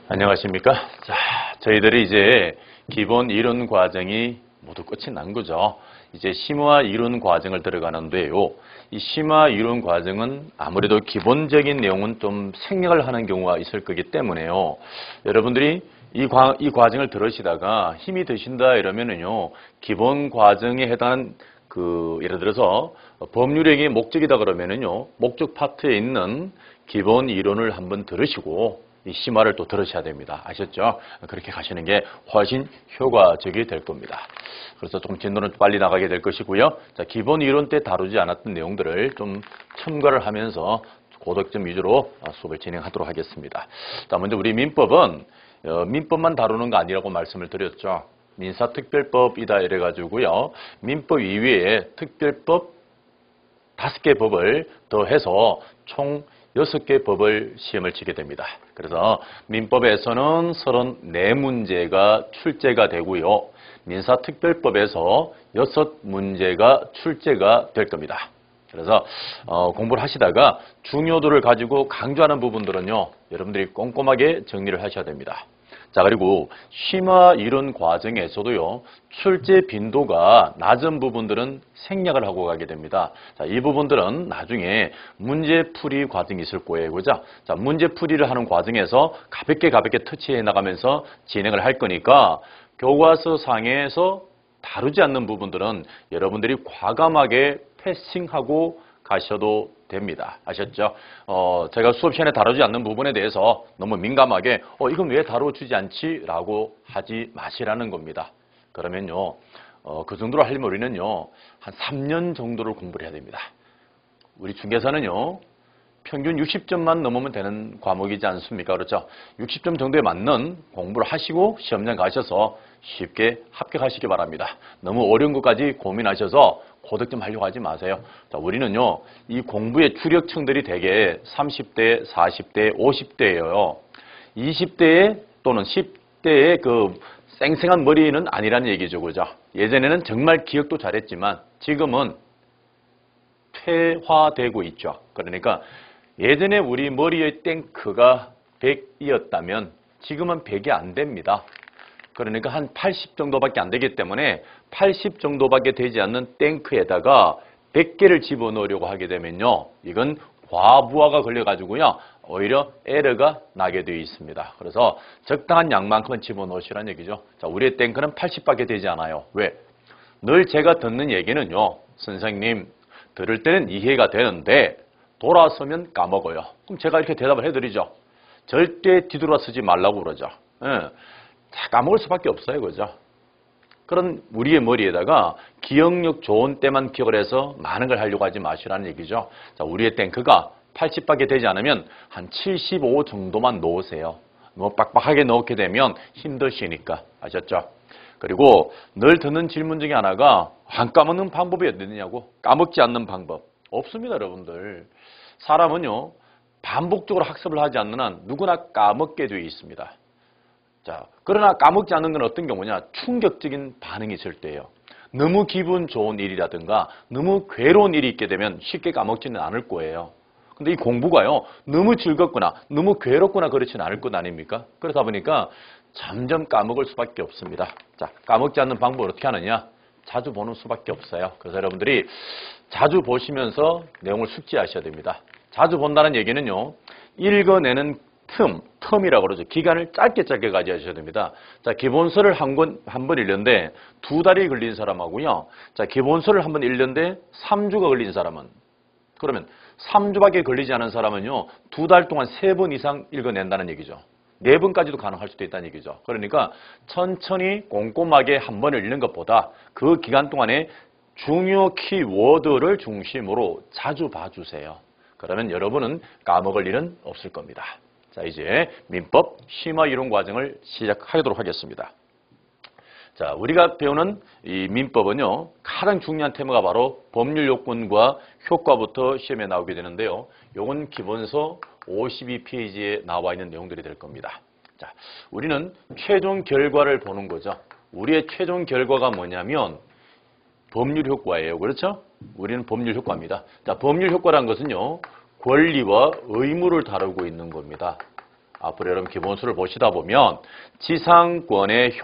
안녕하십니까? 자, 저희들이 이제 기본 이론 과정이 모두 끝이 난 거죠. 이제 심화 이론 과정을 들어가는데요. 이 심화 이론 과정은 아무래도 기본적인 내용은 좀 생략을 하는 경우가 있을 거기 때문에요. 여러분들이 이 과정을 들으시다가 힘이 드신다 이러면은요, 기본 과정에 해당하는 예를 들어서 법률행위의 목적이다 그러면은요, 목적 파트에 있는 기본 이론을 한번 들으시고 이 심화를 또 들으셔야 됩니다. 아셨죠? 그렇게 가시는 게 훨씬 효과적이 될 겁니다. 그래서 조금 진도는 빨리 나가게 될 것이고요. 자, 기본 이론 때 다루지 않았던 내용들을 좀 첨가를 하면서 고득점 위주로 수업을 진행하도록 하겠습니다. 자, 먼저 우리 민법은 민법만 다루는 거 아니라고 말씀을 드렸죠. 민사특별법이다 이래가지고요. 민법 이외에 특별법 5개 법을 더해서 총 6개 법을 시험을 치게 됩니다. 그래서 민법에서는 34문제가 출제가 되고요. 민사특별법에서 6문제가 출제가 될 겁니다. 그래서 공부를 하시다가 중요도를 가지고 강조하는 부분들은요. 여러분들이 꼼꼼하게 정리를 하셔야 됩니다. 자, 그리고 심화 이론 과정에서도요, 출제 빈도가 낮은 부분들은 생략을 하고 가게 됩니다. 자, 이 부분들은 나중에 문제풀이 과정이 있을 거예요. 그죠? 자, 문제풀이를 하는 과정에서 가볍게 터치해 나가면서 진행을 할 거니까 교과서 상에서 다루지 않는 부분들은 여러분들이 과감하게 패싱하고 가셔도 됩니다. 아셨죠? 제가 수업 시간에 다루지 않는 부분에 대해서 너무 민감하게 이건 왜 다뤄주지 않지? 라고 하지 마시라는 겁니다. 그러면요, 그 정도로 하려면 우리는요, 한 3년 정도를 공부를 해야 됩니다. 우리 중개사는요, 평균 60점만 넘으면 되는 과목이지 않습니까? 그렇죠? 60점 정도에 맞는 공부를 하시고 시험장 가셔서 쉽게 합격하시기 바랍니다. 너무 어려운 것까지 고민하셔서 고득점 하려고 하지 마세요. 자, 우리는요, 이 공부의 주력층들이 대개 30대, 40대, 50대예요. 20대에 또는 10대의 그 쌩쌩한 머리는 아니라는 얘기죠. 그죠? 예전에는 정말 기억도 잘했지만 지금은 퇴화되고 있죠. 그러니까 예전에 우리 머리의 탱크가 100이었다면 지금은 100이 안 됩니다. 그러니까 한 80 정도밖에 안 되기 때문에 80 정도밖에 되지 않는 탱크에다가 100개를 집어넣으려고 하게 되면요. 이건 과부하가 걸려가지고요. 오히려 에러가 나게 되어 있습니다. 그래서 적당한 양만큼은 집어넣으시라는 얘기죠. 자, 우리의 탱크는 80밖에 되지 않아요. 왜? 늘 제가 듣는 얘기는요. 선생님, 들을 때는 이해가 되는데 돌아서면 까먹어요. 그럼 제가 이렇게 대답을 해드리죠. 절대 뒤돌아서지 말라고 그러죠. 예. 자, 까먹을 수밖에 없어요. 그죠? 그런 우리의 머리에다가 기억력 좋은 때만 기억을 해서 많은 걸 하려고 하지 마시라는 얘기죠. 자, 우리의 탱크가 80밖에 되지 않으면 한 75 정도만 넣으세요. 너무 빡빡하게 넣게 되면 힘드시니까. 아셨죠? 그리고 늘 듣는 질문 중에 하나가 안 까먹는 방법이 어디 있느냐고. 까먹지 않는 방법. 없습니다, 여러분들. 사람은요, 반복적으로 학습을 하지 않는 한 누구나 까먹게 되어 있습니다. 자, 그러나 까먹지 않는 건 어떤 경우냐? 충격적인 반응이 있을 때예요. 너무 기분 좋은 일이라든가 너무 괴로운 일이 있게 되면 쉽게 까먹지는 않을 거예요. 근데 이 공부가요, 너무 즐겁거나 너무 괴롭거나 그렇지는 않을 것 아닙니까? 그러다 보니까 점점 까먹을 수밖에 없습니다. 자, 까먹지 않는 방법을 어떻게 하느냐? 자주 보는 수밖에 없어요. 그래서 여러분들이 자주 보시면서 내용을 숙지하셔야 됩니다. 자주 본다는 얘기는요, 읽어내는 텀이라고 그러죠. 기간을 짧게 가져야 됩니다. 자, 기본서를 한 번 읽는데 2달이 걸린 사람하고요. 자, 기본서를 한 번 읽는데 3주가 걸린 사람은, 그러면 3주밖에 걸리지 않은 사람은요, 2달 동안 3번 이상 읽어낸다는 얘기죠. 4번까지도 가능할 수도 있다는 얘기죠. 그러니까 천천히 꼼꼼하게 한 번을 읽는 것보다 그 기간 동안에 중요 키워드를 중심으로 자주 봐주세요. 그러면 여러분은 까먹을 일은 없을 겁니다. 자, 이제 민법 심화 이론 과정을 시작하도록 하겠습니다. 자, 우리가 배우는 이 민법은요, 가장 중요한 테마가 바로 법률 요건과 효과부터 시험에 나오게 되는데요. 요건 기본서 52페이지에 나와 있는 내용들이 될 겁니다. 자, 우리는 최종 결과를 보는 거죠. 우리의 최종 결과가 뭐냐면 법률 효과예요. 그렇죠? 우리는 법률 효과입니다. 자, 법률 효과란 것은요, 권리와 의무를 다루고 있는 겁니다. 앞으로 여러분 기본수를 보시다 보면 지상권의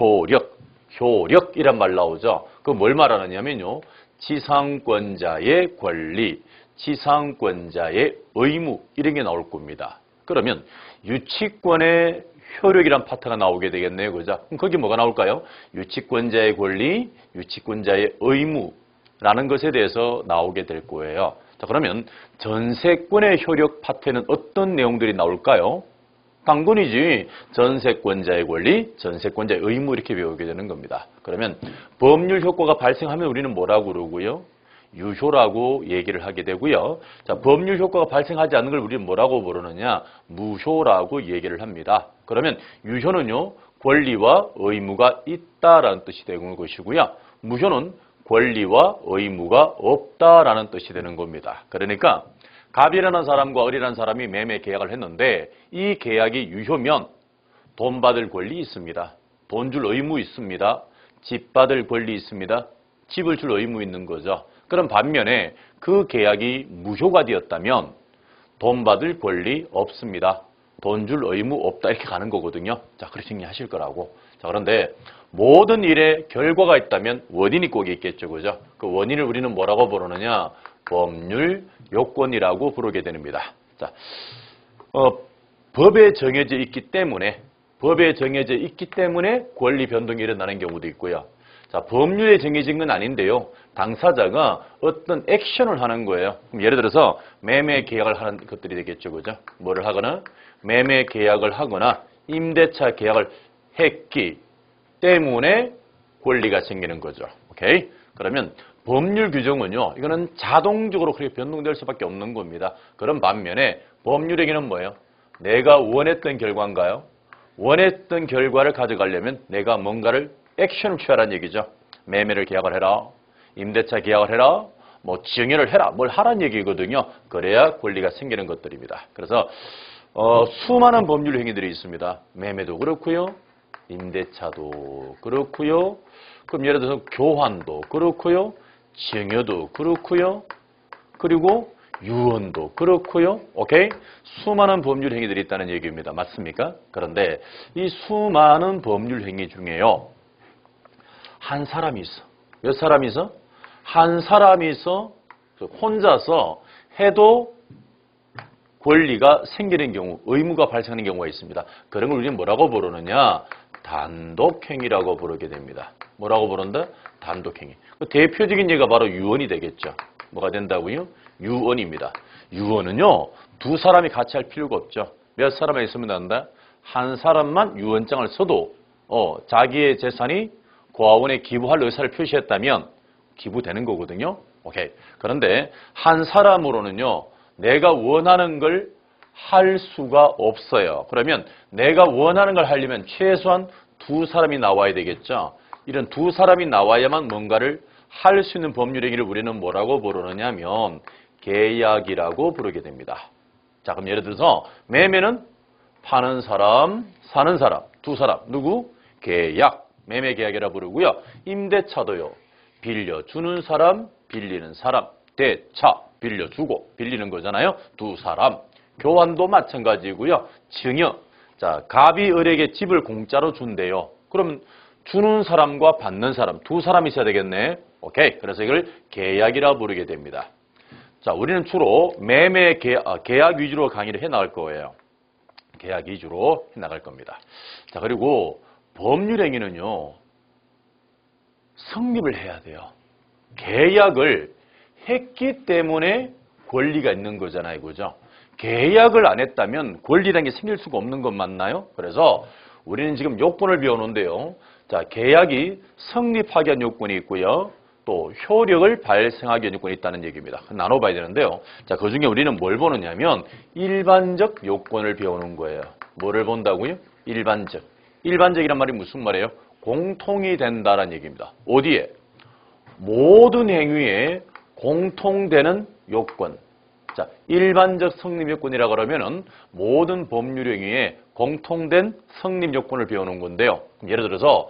효력이란 말 나오죠. 그 뭘 말하느냐면요. 지상권자의 권리, 지상권자의 의무 이런 게 나올 겁니다. 그러면 유치권의 효력이란 파트가 나오게 되겠네요. 그죠? 그럼 거기 뭐가 나올까요? 유치권자의 권리, 유치권자의 의무라는 것에 대해서 나오게 될 거예요. 자, 그러면 전세권의 효력 파트에는 어떤 내용들이 나올까요? 당근이지. 전세권자의 권리, 전세권자의 의무 이렇게 배우게 되는 겁니다. 그러면 법률 효과가 발생하면 우리는 뭐라고 그러고요? 유효라고 얘기를 하게 되고요. 자, 법률 효과가 발생하지 않는 걸 우리는 뭐라고 부르느냐? 무효라고 얘기를 합니다. 그러면 유효는요, 권리와 의무가 있다라는 뜻이 되는 것이고요. 무효는 권리와 의무가 없다라는 뜻이 되는 겁니다. 그러니까 갑이라는 사람과 을이라는 사람이 매매 계약을 했는데 이 계약이 유효면 돈 받을 권리 있습니다. 돈 줄 의무 있습니다. 집 받을 권리 있습니다. 집을 줄 의무 있는 거죠. 그럼 반면에 그 계약이 무효가 되었다면 돈 받을 권리 없습니다. 돈 줄 의무 없다 이렇게 가는 거거든요. 자, 그렇게 정리하실 거라고. 자, 그런데 모든 일에 결과가 있다면 원인이 꼭 있겠죠. 그죠? 그 원인을 우리는 뭐라고 부르느냐? 법률 요건이라고 부르게 됩니다. 자, 법에 정해져 있기 때문에 권리 변동이 일어나는 경우도 있고요. 자, 법률에 정해진 건 아닌데요. 당사자가 어떤 액션을 하는 거예요. 그럼 예를 들어서 매매 계약을 하는 것들이 되겠죠. 그죠? 뭐를 하거나 매매 계약을 하거나 임대차 계약을 했기 때문에 권리가 생기는 거죠. 오케이? 그러면 법률 규정은요. 이거는 자동적으로 그렇게 변동될 수밖에 없는 겁니다. 그런 반면에 법률에게는 뭐예요? 내가 원했던 결과인가요? 원했던 결과를 가져가려면 내가 뭔가를 액션을 취하라는 얘기죠. 매매를 계약을 해라. 임대차 계약을 해라. 뭐 증여를 해라. 뭘 하라는 얘기거든요. 그래야 권리가 생기는 것들입니다. 그래서 수많은 법률 행위들이 있습니다. 매매도 그렇고요. 임대차도 그렇고요. 그럼 예를 들어서 교환도 그렇고요. 증여도 그렇고요. 그리고 유언도 그렇고요. 오케이? 수많은 법률 행위들이 있다는 얘기입니다. 맞습니까? 그런데 이 수많은 법률 행위 중에요. 한 사람이 있어. 몇 사람이 있어? 한 사람이 있어. 혼자서 해도 권리가 생기는 경우, 의무가 발생하는 경우가 있습니다. 그런 걸 우리는 뭐라고 부르느냐? 단독행위라고 부르게 됩니다. 뭐라고 부른다? 단독행위. 대표적인 예가 바로 유언이 되겠죠. 뭐가 된다고요? 유언입니다. 유언은요, 두 사람이 같이 할 필요가 없죠. 몇 사람이 있으면 된다? 한 사람만 유언장을 써도 자기의 재산이 고아원에 기부할 의사를 표시했다면 기부되는 거거든요. 오케이. 그런데 한 사람으로는요, 내가 원하는 걸 할 수가 없어요. 그러면 내가 원하는 걸 하려면 최소한 두 사람이 나와야 되겠죠. 이런 두 사람이 나와야만 뭔가를 할 수 있는 법률 행위를 우리는 뭐라고 부르느냐면 계약이라고 부르게 됩니다. 자, 그럼 예를 들어서 매매는 파는 사람, 사는 사람, 두 사람. 누구? 계약. 매매 계약이라 부르고요. 임대차도요. 빌려주는 사람, 빌리는 사람. 대차. 빌려주고 빌리는 거잖아요. 두 사람. 교환도 마찬가지고요. 증여. 자, 갑이 을에게 집을 공짜로 준대요. 그러면 주는 사람과 받는 사람 두 사람이 있어야 되겠네. 오케이. 그래서 이걸 계약이라 부르게 됩니다. 자, 우리는 주로 매매 계약 위주로 강의를 해 나갈 거예요. 계약 위주로 해 나갈 겁니다. 자, 그리고 법률 행위는요. 성립을 해야 돼요. 계약을 했기 때문에 권리가 있는 거잖아요. 그죠? 계약을 안 했다면 권리라는 게 생길 수가 없는 것 맞나요? 그래서 우리는 지금 요건을 배워놓은데요. 자, 계약이 성립하기 위한 요건이 있고요. 또 효력을 발생하기 위한 요건이 있다는 얘기입니다. 나눠봐야 되는데요. 자, 그중에 우리는 뭘 보느냐면 일반적 요건을 배우는 거예요. 뭐를 본다고요? 일반적. 일반적이란 말이 무슨 말이에요? 공통이 된다는 얘기입니다. 어디에? 모든 행위에 공통되는 요건. 자, 일반적 성립 요건이라 그러면은 모든 법률 행위에 공통된 성립 요건을 배우는 건데요. 예를 들어서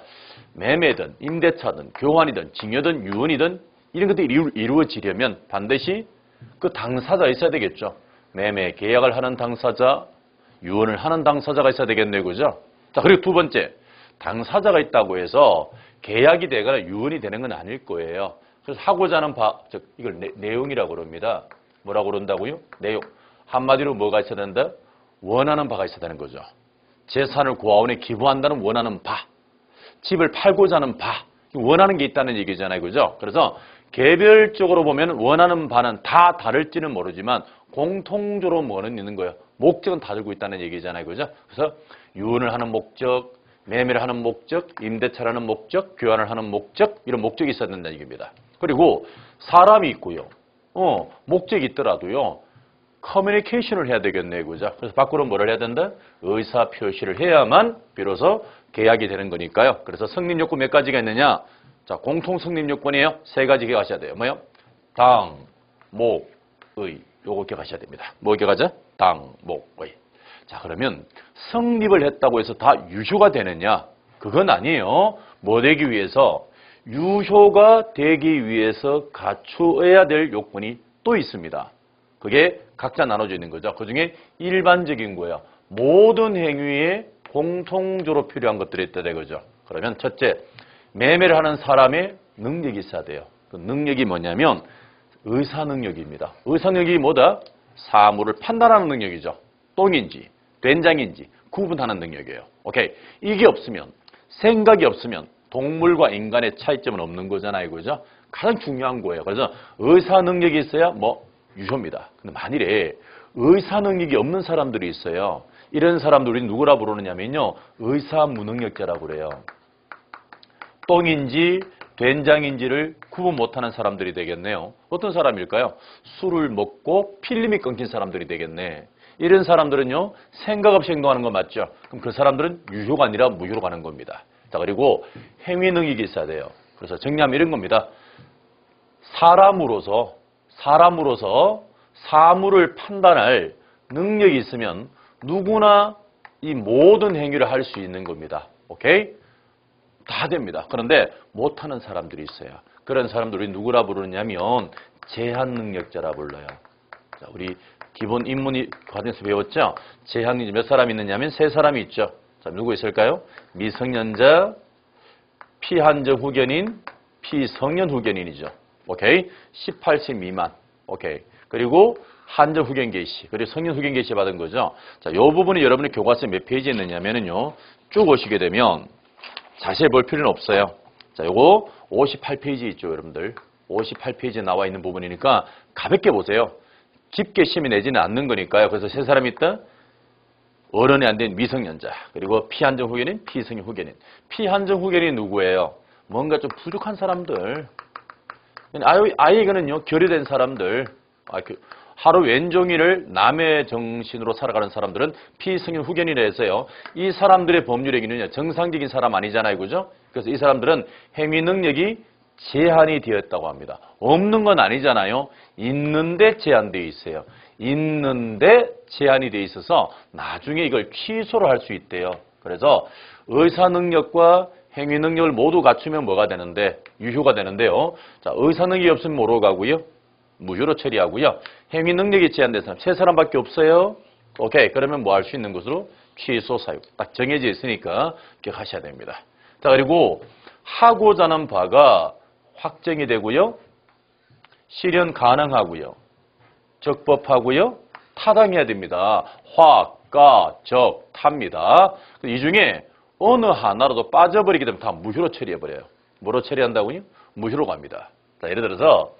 매매든 임대차든 교환이든 증여든 유언이든 이런 것들이 이루어지려면 반드시 그 당사자 있어야 되겠죠. 매매 계약을 하는 당사자, 유언을 하는 당사자가 있어야 되겠네, 그죠? 자, 그리고 두 번째, 당사자가 있다고 해서 계약이 되거나 유언이 되는 건 아닐 거예요. 그래서 하고자 하는 이걸 내용이라고 그럽니다. 뭐라고 그런다고요? 내용. 한마디로 뭐가 있어야 된다? 원하는 바가 있어야 되는 거죠. 재산을 고아원에 기부한다는 원하는 바. 집을 팔고자 하는 바. 원하는 게 있다는 얘기잖아요, 그죠? 그래서 개별적으로 보면 원하는 바는 다 다를지는 모르지만 공통적으로 뭐는 있는 거예요. 목적은 다 들고 있다는 얘기잖아요, 그죠? 그래서 유언을 하는 목적, 매매를 하는 목적, 임대차를 하는 목적, 교환을 하는 목적, 이런 목적이 있어야 된다는 얘기입니다. 그리고 사람이 있고요. 목적이 있더라도요. 커뮤니케이션을 해야 되겠네요, 그죠? 그래서 밖으로 뭐를 해야 된다? 의사 표시를 해야만 비로소 계약이 되는 거니까요. 그래서 성립 요건 몇 가지가 있느냐? 자, 공통 성립 요건이에요. 세 가지 기억하셔야 돼요. 뭐요? 당, 목, 의. 요거 기억하셔야 됩니다. 뭐 기억하죠? 당, 목, 의. 자, 그러면 성립을 했다고 해서 다 유효가 되느냐? 그건 아니에요. 뭐 되기 위해서? 유효가 되기 위해서 갖추어야 될 요건이 또 있습니다. 그게 각자 나눠져 있는 거죠. 그중에 일반적인 거예요. 모든 행위에 공통적으로 필요한 것들이 있다 되거죠. 그러면 첫째, 매매를 하는 사람의 능력이 있어야 돼요. 그 능력이 뭐냐면 의사 능력입니다. 의사 능력이 뭐다? 사물을 판단하는 능력이죠. 똥인지 된장인지 구분하는 능력이에요. 오케이. 이게 없으면, 생각이 없으면 동물과 인간의 차이점은 없는 거잖아요, 그죠? 가장 중요한 거예요. 그래서 의사 능력이 있어야 뭐 유효입니다. 근데 만일에 의사 능력이 없는 사람들이 있어요. 이런 사람들이 누구라 부르느냐면요, 의사 무능력자라고 그래요. 똥인지 된장인지를 구분 못하는 사람들이 되겠네요. 어떤 사람일까요? 술을 먹고 필름이 끊긴 사람들이 되겠네. 이런 사람들은요, 생각 없이 행동하는 거 맞죠? 그럼 그 사람들은 유효가 아니라 무효로 가는 겁니다. 자, 그리고 행위 능력이 있어야 돼요. 그래서 정리하면 이런 겁니다. 사람으로서 사물을 판단할 능력이 있으면 누구나 이 모든 행위를 할 수 있는 겁니다. 오케이? 다 됩니다. 그런데 못하는 사람들이 있어요. 그런 사람들이 누구라 부르냐면 제한 능력자라 불러요. 자, 우리 기본 인문 과정에서 배웠죠? 제한 능력자 몇 사람 있느냐면 세 사람이 있죠. 자, 누구 있을까요? 미성년자, 피한정 후견인, 피성년 후견인이죠. 오케이? 18세 미만. 오케이. 그리고 한정 후견 개시, 그리고 성년 후견 개시 받은 거죠. 자, 이 부분이 여러분의 교과서에 몇 페이지에 있느냐면요. 쭉 오시게 되면 자세히 볼 필요는 없어요. 자, 요거 58페이지 있죠, 여러분들. 58페이지에 나와 있는 부분이니까 가볍게 보세요. 깊게 심의 내지는 않는 거니까요. 그래서 세 사람이 있다. 어른이 안 된 미성년자, 그리고 피한정 후견인, 피성년 후견인. 피한정 후견인 누구예요? 뭔가 좀 부족한 사람들. 아이에게는요, 결여된 사람들. 하루 왼종일을 남의 정신으로 살아가는 사람들은 피성년 후견이라 해서요. 이 사람들의 법률행위는요, 정상적인 사람 아니잖아요, 그죠? 그래서 이 사람들은 행위 능력이 제한이 되었다고 합니다. 없는 건 아니잖아요. 있는데 제한되어 있어요. 있는데 제한이 되어 있어서 나중에 이걸 취소를 할 수 있대요. 그래서 의사 능력과 행위 능력을 모두 갖추면 뭐가 되는데? 유효가 되는데요. 자, 의사 능력이 없으면 뭐로 가고요? 무효로 처리하고요. 행위 능력이 제한된 사람, 세 사람밖에 없어요. 오케이. 그러면 뭐 할 수 있는 것으로? 취소 사유. 딱 정해져 있으니까 기억하셔야 됩니다. 자, 그리고 하고자 하는 바가 확정이 되고요. 실현 가능하고요. 적법하고요. 타당해야 됩니다. 확, 가, 적, 탑니다. 이 중에 어느 하나라도 빠져버리게 되면 다 무효로 처리해버려요. 뭐로 처리한다고요? 무효로 갑니다. 자, 예를 들어서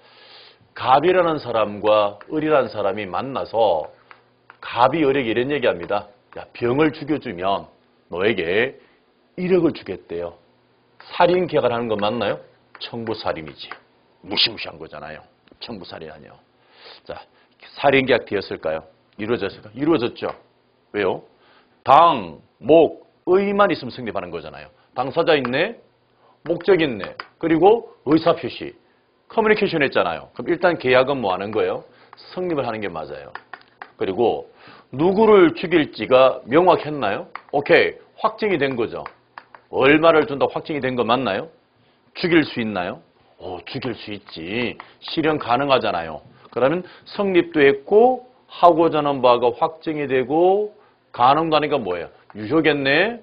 갑이라는 사람과 을이라는 사람이 만나서 갑이 을에게 이런 얘기합니다. 야, 병을 죽여주면 너에게 1억을 주겠대요. 살인 계약을 하는 거 맞나요? 청부살인이지. 무시무시한 거잖아요. 청부살인 아니에요. 자, 살인 계약 되었을까요? 이루어졌을까요? 이루어졌죠. 왜요? 당, 목, 의만 있으면 성립하는 거잖아요. 당사자 있네, 목적 있네, 그리고 의사표시, 커뮤니케이션 했잖아요. 그럼 일단 계약은 뭐 하는 거예요? 성립을 하는 게 맞아요. 그리고 누구를 죽일지가 명확했나요? 오케이, 확정이 된 거죠. 얼마를 준다고 확정이 된 거 맞나요? 죽일 수 있나요? 죽일 수 있지. 실현 가능하잖아요. 그러면 성립도 했고 하고자 하는 바가 확정이 되고 가능도 하니까 뭐예요? 유효겠네.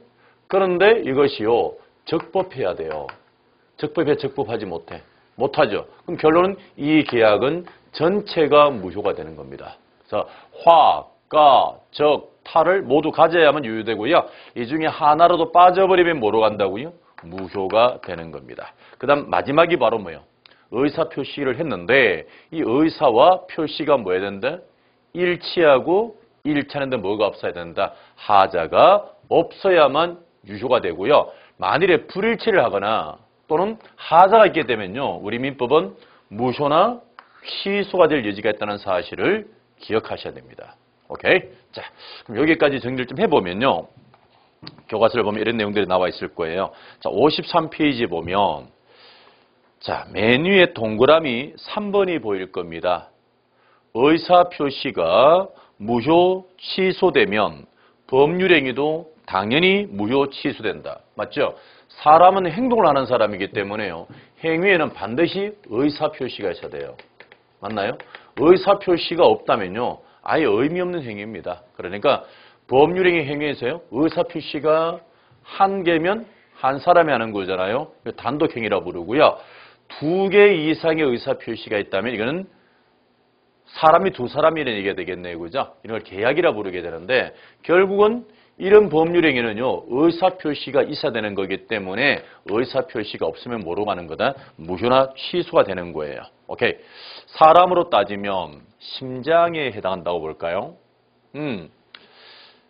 그런데 이것이요. 적법해야 돼요. 적법해 적법하지 못해. 못하죠. 그럼 결론은 이 계약은 전체가 무효가 되는 겁니다. 그래서 화, 가, 적, 타를 모두 가져야만 유효되고요. 이 중에 하나라도 빠져버리면 뭐로 간다고요? 무효가 되는 겁니다. 그 다음 마지막이 바로 뭐예요? 의사 표시를 했는데 이 의사와 표시가 뭐 해야 된다? 일치하고 일치하는데 뭐가 없어야 된다? 하자가 없어야만 유효가 되고요. 만일에 불일치를 하거나 또는 하자가 있게 되면요. 우리 민법은 무효나 취소가 될 여지가 있다는 사실을 기억하셔야 됩니다. 오케이? 자, 그럼 여기까지 정리를 좀 해보면요. 교과서를 보면 이런 내용들이 나와 있을 거예요. 자, 53페이지 보면 자, 맨 위에 동그라미 3번이 보일 겁니다. 의사 표시가 무효 취소되면 법률행위도 당연히 무효 취소된다. 맞죠? 사람은 행동을 하는 사람이기 때문에요. 행위에는 반드시 의사 표시가 있어야 돼요. 맞나요? 의사 표시가 없다면요. 아예 의미 없는 행위입니다. 그러니까 법률행위 행위에서요. 의사 표시가 한 개면 한 사람이 하는 거잖아요. 단독행위라 부르고요. 2개 이상의 의사 표시가 있다면 이거는 사람이 두 사람이라는 얘기가 되겠네요. 그죠? 이런 걸 계약이라 부르게 되는데 결국은 이런 법률행위는요. 의사표시가 있어야 되는 거기 때문에 의사표시가 없으면 뭐로 가는 거다? 무효나 취소가 되는 거예요. 오케이. 사람으로 따지면 심장에 해당한다고 볼까요?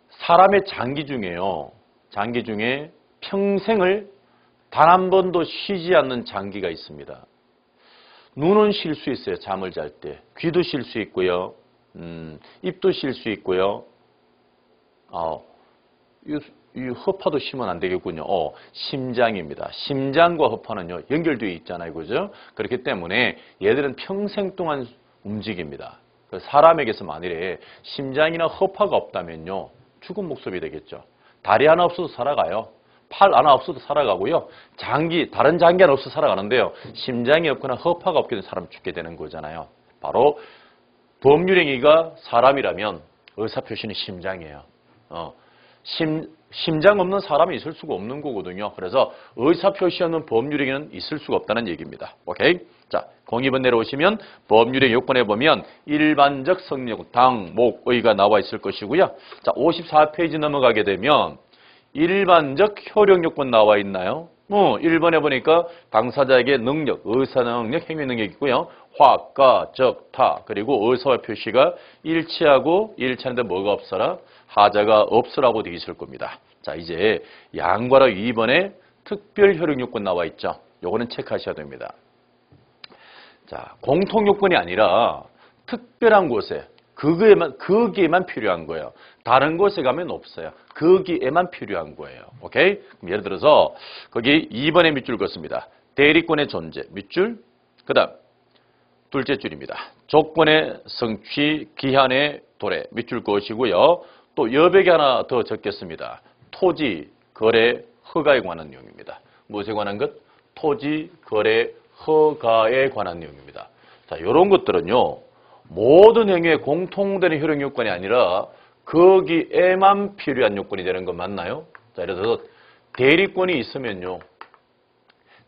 사람의 장기 중에요. 장기 중에 평생을 단 한 번도 쉬지 않는 장기가 있습니다. 눈은 쉴 수 있어요. 잠을 잘 때. 귀도 쉴 수 있고요. 입도 쉴 수 있고요. 이 허파도 쉬면 안 되겠군요. 심장입니다. 심장과 허파는요. 연결되어 있잖아요. 그죠? 그렇기 때문에 얘들은 평생 동안 움직입니다. 사람에게서 만일에 심장이나 허파가 없다면요. 죽은 목숨이 되겠죠. 다리 하나 없어도 살아가요. 팔 하나 없어도 살아가고요. 다른 장기 하나 없어도 살아가는데요. 심장이 없거나 허파가 없게 된 사람 죽게 되는 거잖아요. 바로 법률행위가 사람이라면 의사표시는 심장이에요. 심장 없는 사람이 있을 수가 없는 거거든요. 그래서 의사표시 없는 법률행위는 있을 수가 없다는 얘기입니다. 오케이? 자, 02번 내려오시면 법률행위 요건에 보면 일반적 성력, 당, 목, 의가 나와 있을 것이고요. 자, 54페이지 넘어가게 되면 일반적 효력 요건 나와 있나요? 1번에 보니까 당사자에게 능력, 의사 능력, 행위 능력이 있고요. 화, 가, 적, 타, 그리고 의사와 표시가 일치하고 일치하는데 뭐가 없어라? 하자가 없으라고 되어 있을 겁니다. 자, 이제 양과로 2번에 특별 효력 요건 나와 있죠. 요거는 체크하셔야 됩니다. 자, 공통 요건이 아니라 특별한 곳에 거기에만 필요한 거예요. 다른 곳에 가면 없어요. 거기에만 필요한 거예요. 오케이? 그럼 예를 들어서 거기 2번에 밑줄 긋습니다. 대리권의 존재, 밑줄. 그다음 둘째 줄입니다. 조건의 성취, 기한의 도래, 밑줄 그으시고요. 또 여백이 하나 더 적겠습니다. 토지, 거래, 허가에 관한 내용입니다. 무엇에 관한 것? 토지, 거래, 허가에 관한 내용입니다. 자, 이런 것들은요. 모든 행위에 공통되는 효력 요건이 아니라 거기에만 필요한 요건이 되는 건 맞나요? 자, 예를 들어서 대리권이 있으면요.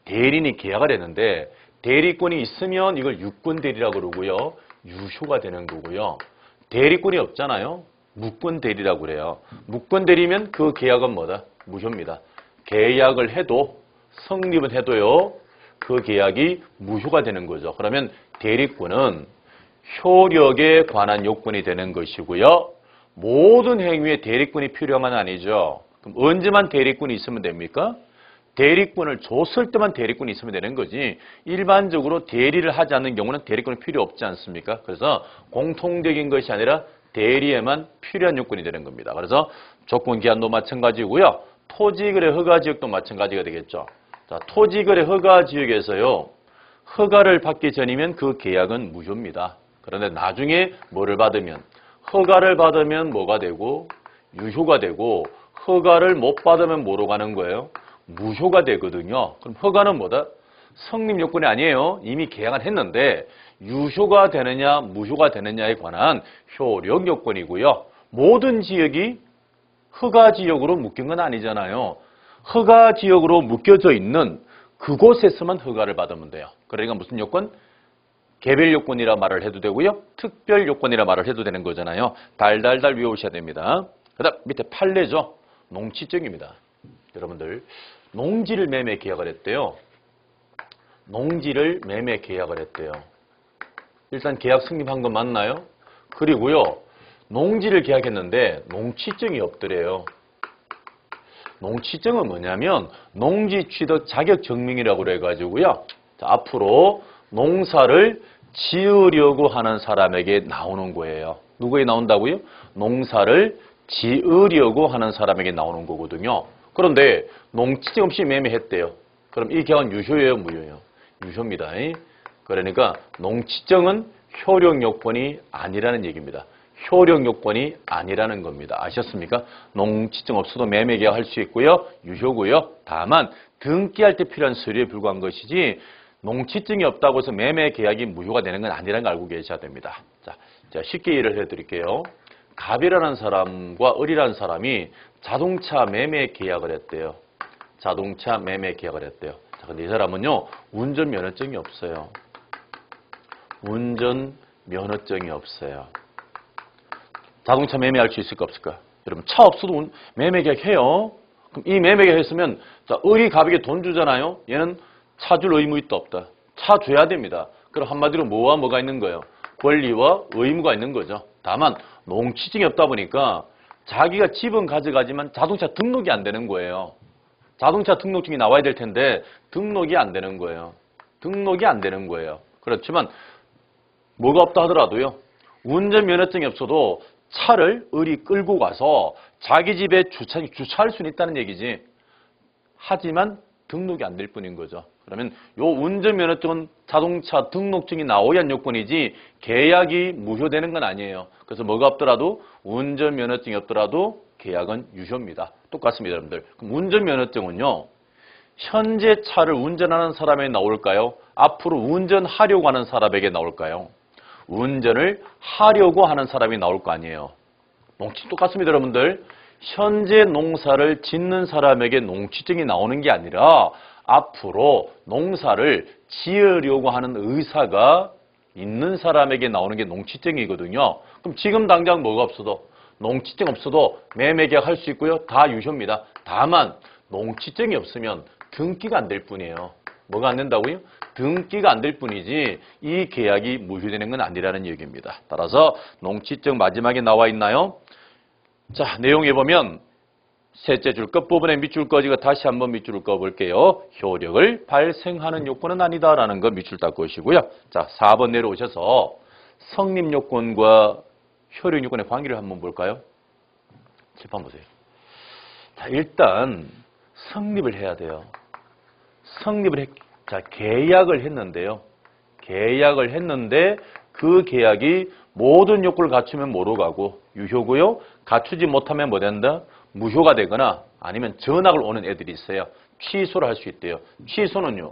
대리인이 계약을 했는데 대리권이 있으면 이걸 유권 대리라고 그러고요. 유효가 되는 거고요. 대리권이 없잖아요. 무권 대리라고 그래요. 무권 대리면 그 계약은 뭐다? 무효입니다. 계약을 해도 성립은 해도요. 그 계약이 무효가 되는 거죠. 그러면 대리권은 효력에 관한 요건이 되는 것이고요. 모든 행위에 대리권이 필요한 건 아니죠. 그럼 언제만 대리권이 있으면 됩니까? 대리권을 줬을 때만 대리권이 있으면 되는 거지 일반적으로 대리를 하지 않는 경우는 대리권이 필요 없지 않습니까? 그래서 공통적인 것이 아니라 대리에만 필요한 요건이 되는 겁니다. 그래서 조건기한도 마찬가지고요. 토지거래 허가지역도 마찬가지가 되겠죠. 자, 토지거래 허가지역에서요. 허가를 받기 전이면 그 계약은 무효입니다. 그런데 나중에 뭐를 받으면 허가를 받으면 뭐가 되고 유효가 되고 허가를 못 받으면 뭐로 가는 거예요? 무효가 되거든요. 그럼 허가는 뭐다? 성립 요건이 아니에요. 이미 계약을 했는데 유효가 되느냐 무효가 되느냐에 관한 효력 요건이고요. 모든 지역이 허가지역으로 묶인 건 아니잖아요. 허가지역으로 묶여져 있는 그곳에서만 허가를 받으면 돼요. 그러니까 무슨 요건? 개별 요건이라 말을 해도 되고요. 특별 요건이라 말을 해도 되는 거잖아요. 달달달 외우셔야 됩니다. 그다음 밑에 판례죠. 농지증입니다. 여러분들 농지를 매매 계약을 했대요. 농지를 매매 계약을 했대요. 일단 계약 성립한 건 맞나요? 그리고요. 농지를 계약했는데 농지증이 없더래요. 농지증은 뭐냐면 농지 취득 자격 증명이라고 해가지고요. 자, 앞으로 농사를 지으려고 하는 사람에게 나오는 거예요. 누구에 나온다고요? 농사를 지으려고 하는 사람에게 나오는 거거든요. 그런데 농지증 없이 매매했대요. 그럼 이 계약은 유효예요, 무효예요? 유효입니다. 그러니까 농지증은 효력 요건이 아니라는 얘기입니다. 효력 요건이 아니라는 겁니다. 아셨습니까? 농지증 없어도 매매 계약할 수 있고요. 유효고요. 다만 등기할 때 필요한 서류에 불과한 것이지 농지증이 없다고 해서 매매 계약이 무효가 되는 건 아니라는 걸 알고 계셔야 됩니다. 자, 쉽게 예를 해드릴게요. 갑이라는 사람과 을이라는 사람이 자동차 매매 계약을 했대요. 자동차 매매 계약을 했대요. 자, 근데 이 사람은요, 운전면허증이 없어요. 운전면허증이 없어요. 자동차 매매할 수 있을까 없을까? 여러분 차 없어도 매매 계약해요. 그럼 이 매매 계약했으면 자, 을이 갑에게 돈 주잖아요. 얘는 차 줄 의무 있다 없다? 차 줘야 됩니다. 그럼 한마디로 뭐와 뭐가 있는 거예요? 권리와 의무가 있는 거죠. 다만 농지증이 없다 보니까 자기가 집은 가져가지만 자동차 등록이 안 되는 거예요. 자동차 등록증이 나와야 될 텐데 등록이 안 되는 거예요. 등록이 안 되는 거예요. 그렇지만 뭐가 없다 하더라도요. 운전면허증이 없어도 차를 을이 끌고 가서 자기 집에 주차할 수는 있다는 얘기지. 하지만 등록이 안 될 뿐인 거죠. 그러면 요 운전면허증은 자동차 등록증이 나와야 하는 요건이지 계약이 무효되는 건 아니에요. 그래서 뭐가 없더라도 운전면허증이 없더라도 계약은 유효입니다. 똑같습니다, 여러분들. 그럼 운전면허증은요. 현재 차를 운전하는 사람에게 나올까요? 앞으로 운전하려고 하는 사람에게 나올까요? 운전을 하려고 하는 사람이 나올 거 아니에요. 농지 똑같습니다, 여러분들. 현재 농사를 짓는 사람에게 농지증이 나오는 게 아니라 앞으로 농사를 지으려고 하는 의사가 있는 사람에게 나오는 게 농지증이거든요. 그럼 지금 당장 뭐가 없어도 농지증 없어도 매매 계약할 수 있고요. 다 유효입니다. 다만 농지증이 없으면 등기가 안 될 뿐이에요. 뭐가 안 된다고요? 등기가 안 될 뿐이지 이 계약이 무효되는 건 아니라는 얘기입니다. 따라서 농지증 마지막에 나와 있나요? 자, 내용에 보면 셋째 줄 끝부분에 밑줄 꺼지고 다시 한번 밑줄을 꺼볼게요. 효력을 발생하는 요건은 아니다라는 거 밑줄 딱 그으시고요. 자, 4번 내려오셔서 성립 요건과 효력 요건의 관계를 한번 볼까요? 칠판 보세요. 자, 일단 성립을 해야 돼요. 자, 계약을 했는데요. 계약을 했는데 그 계약이 모든 요건을 갖추면 뭐로 가고 유효고요. 갖추지 못하면 뭐 된다? 무효가 되거나 아니면 전학을 오는 애들이 있어요. 취소를 할 수 있대요. 취소는요.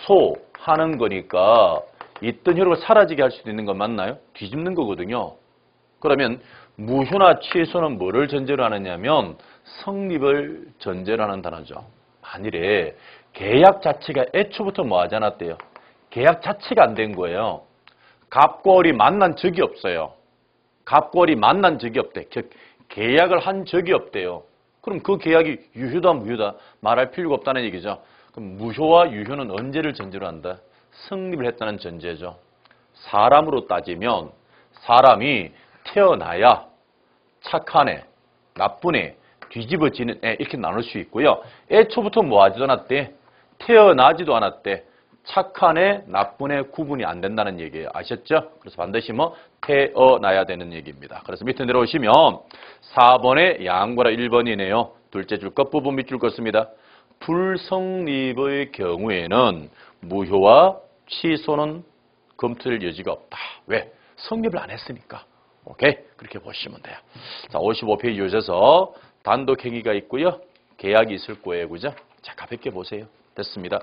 취소하는 거니까 있던 효력을 사라지게 할 수도 있는 건 맞나요? 뒤집는 거거든요. 그러면 무효나 취소는 뭐를 전제로 하느냐면 성립을 전제로 하는 단어죠. 만일에 계약 자체가 애초부터 뭐 하지 않았대요? 계약 자체가 안 된 거예요. 갑과 을이 만난 적이 없어요. 갑과 을이 만난 적이 없대. 즉 계약을 한 적이 없대요. 그럼 그 계약이 유효다 무효다 말할 필요가 없다는 얘기죠. 그럼 무효와 유효는 언제를 전제로 한다? 성립을 했다는 전제죠. 사람으로 따지면 사람이 태어나야 착한 애, 나쁜 애, 뒤집어지는 애 이렇게 나눌 수 있고요. 애초부터 뭐 하지도 않았대? 태어나지도 않았대. 착한 애, 나쁜 애 구분이 안 된다는 얘기예요. 아셨죠? 그래서 반드시 뭐 태어나야 되는 얘기입니다. 그래서 밑에 내려오시면 4번의 양보라 1번이네요. 둘째 줄 끝부분 밑줄 긋습니다. 불성립의 경우에는 무효와 취소는 검토될 여지가 없다. 왜? 성립을 안 했으니까. 오케이? 그렇게 보시면 돼요. 자, 55페이지 오셔서 단독행위가 있고요. 계약이 있을 거예요. 그죠? 자, 가볍게 보세요. 됐습니다.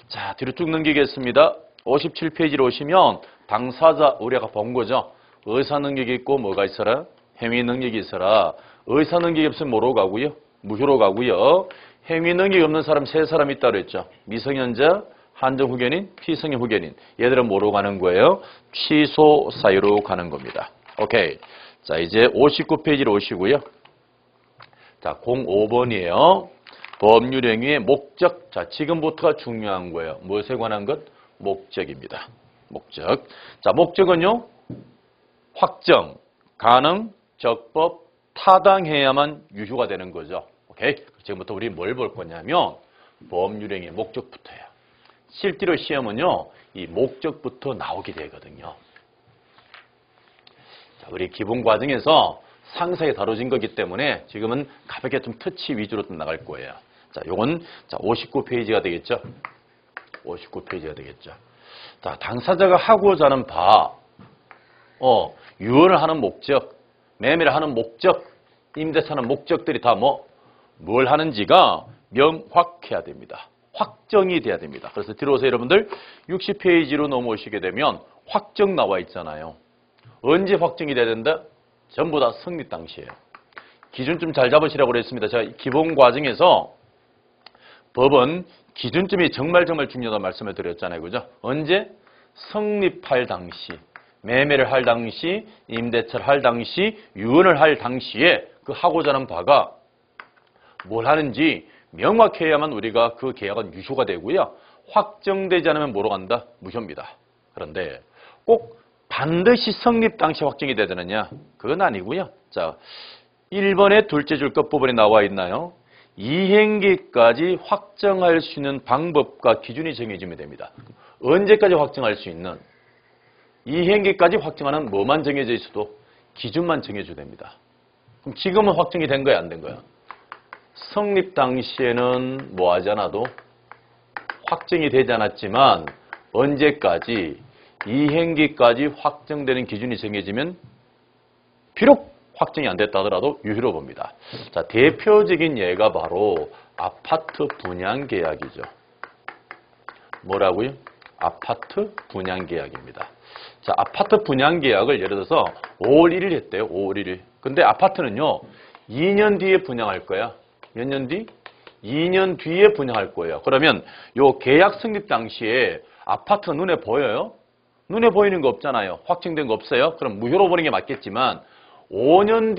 자, 뒤로 쭉 넘기겠습니다. 57페이지로 오시면 당사자 우리가 본 거죠. 의사 능력이 있고 뭐가 있어라? 행위 능력이 있어라. 의사 능력이 없으면 뭐로 가고요? 무효로 가고요. 행위 능력이 없는 사람 3사람 있다고 그랬죠. 미성년자, 한정 후견인, 피성년 후견인. 얘들은 뭐로 가는 거예요? 취소 사유로 가는 겁니다. 오케이. 자, 이제 59페이지로 오시고요. 자, 05번이에요. 법률행위의 목적. 자, 지금부터가 중요한 거예요. 무엇에 관한 것? 목적입니다. 목적. 자, 목적은요. 확정, 가능, 적법, 타당해야만 유효가 되는 거죠. 오케이? 지금부터 우리 뭘 볼 거냐면 법률행위의 목적부터예요. 실제로 시험은요. 이 목적부터 나오게 되거든요. 자, 우리 기본 과정에서 상세히 다뤄진 거기 때문에 지금은 가볍게 좀 터치 위주로 나갈 거예요. 자, 요건 자, 59페이지가 되겠죠. 59페이지가 되겠죠. 자, 당사자가 하고자 하는 바, 유언을 하는 목적, 매매를 하는 목적, 임대차는 목적들이 다 뭘 하는지가 명확해야 됩니다. 확정이 돼야 됩니다. 그래서 들어오세요, 여러분들. 60페이지로 넘어오시게 되면 확정 나와 있잖아요. 언제 확정이 돼야 된다? 전부 다 성립 당시에요. 기준 좀 잘 잡으시라고 그랬습니다. 제가 기본 과정에서 법은 기준점이 정말 중요하다는 말씀을 드렸잖아요. 그죠? 언제? 성립할 당시, 매매를 할 당시, 임대차를 할 당시, 유언을 할 당시에 그 하고자 하는 바가 뭘 하는지 명확해야만 우리가 그 계약은 유효가 되고요. 확정되지 않으면 뭐로 간다? 무효입니다. 그런데 꼭 반드시 성립 당시 확정이 돼야 되느냐? 그건 아니고요. 자, 1번의 둘째 줄 끝부분에 나와 있나요? 이행기까지 확정할 수 있는 방법과 기준이 정해지면 됩니다. 언제까지 확정할 수 있는? 이행기까지 확정하는 뭐만 정해져 있어도 기준만 정해줘야 됩니다. 그럼 지금은 확정이 된 거야, 안 된 거야? 성립 당시에는 뭐 하지 않아도 확정이 되지 않았지만 언제까지? 이행기까지 확정되는 기준이 정해지면 비록 확정이 안 됐다 하더라도 유효로 봅니다. 자, 대표적인 예가 바로 아파트 분양 계약이죠. 뭐라고요? 아파트 분양 계약입니다. 자, 아파트 분양 계약을 예를 들어서 5월 1일 했대요. 5월 1일. 근데 아파트는요. 2년 뒤에 분양할 거야. 몇 년 뒤? 2년 뒤에 분양할 거예요. 그러면 요 계약 성립 당시에 아파트가 눈에 보여요? 눈에 보이는 거 없잖아요. 확정된 거 없어요. 그럼 무효로 보는 게 맞겠지만 2년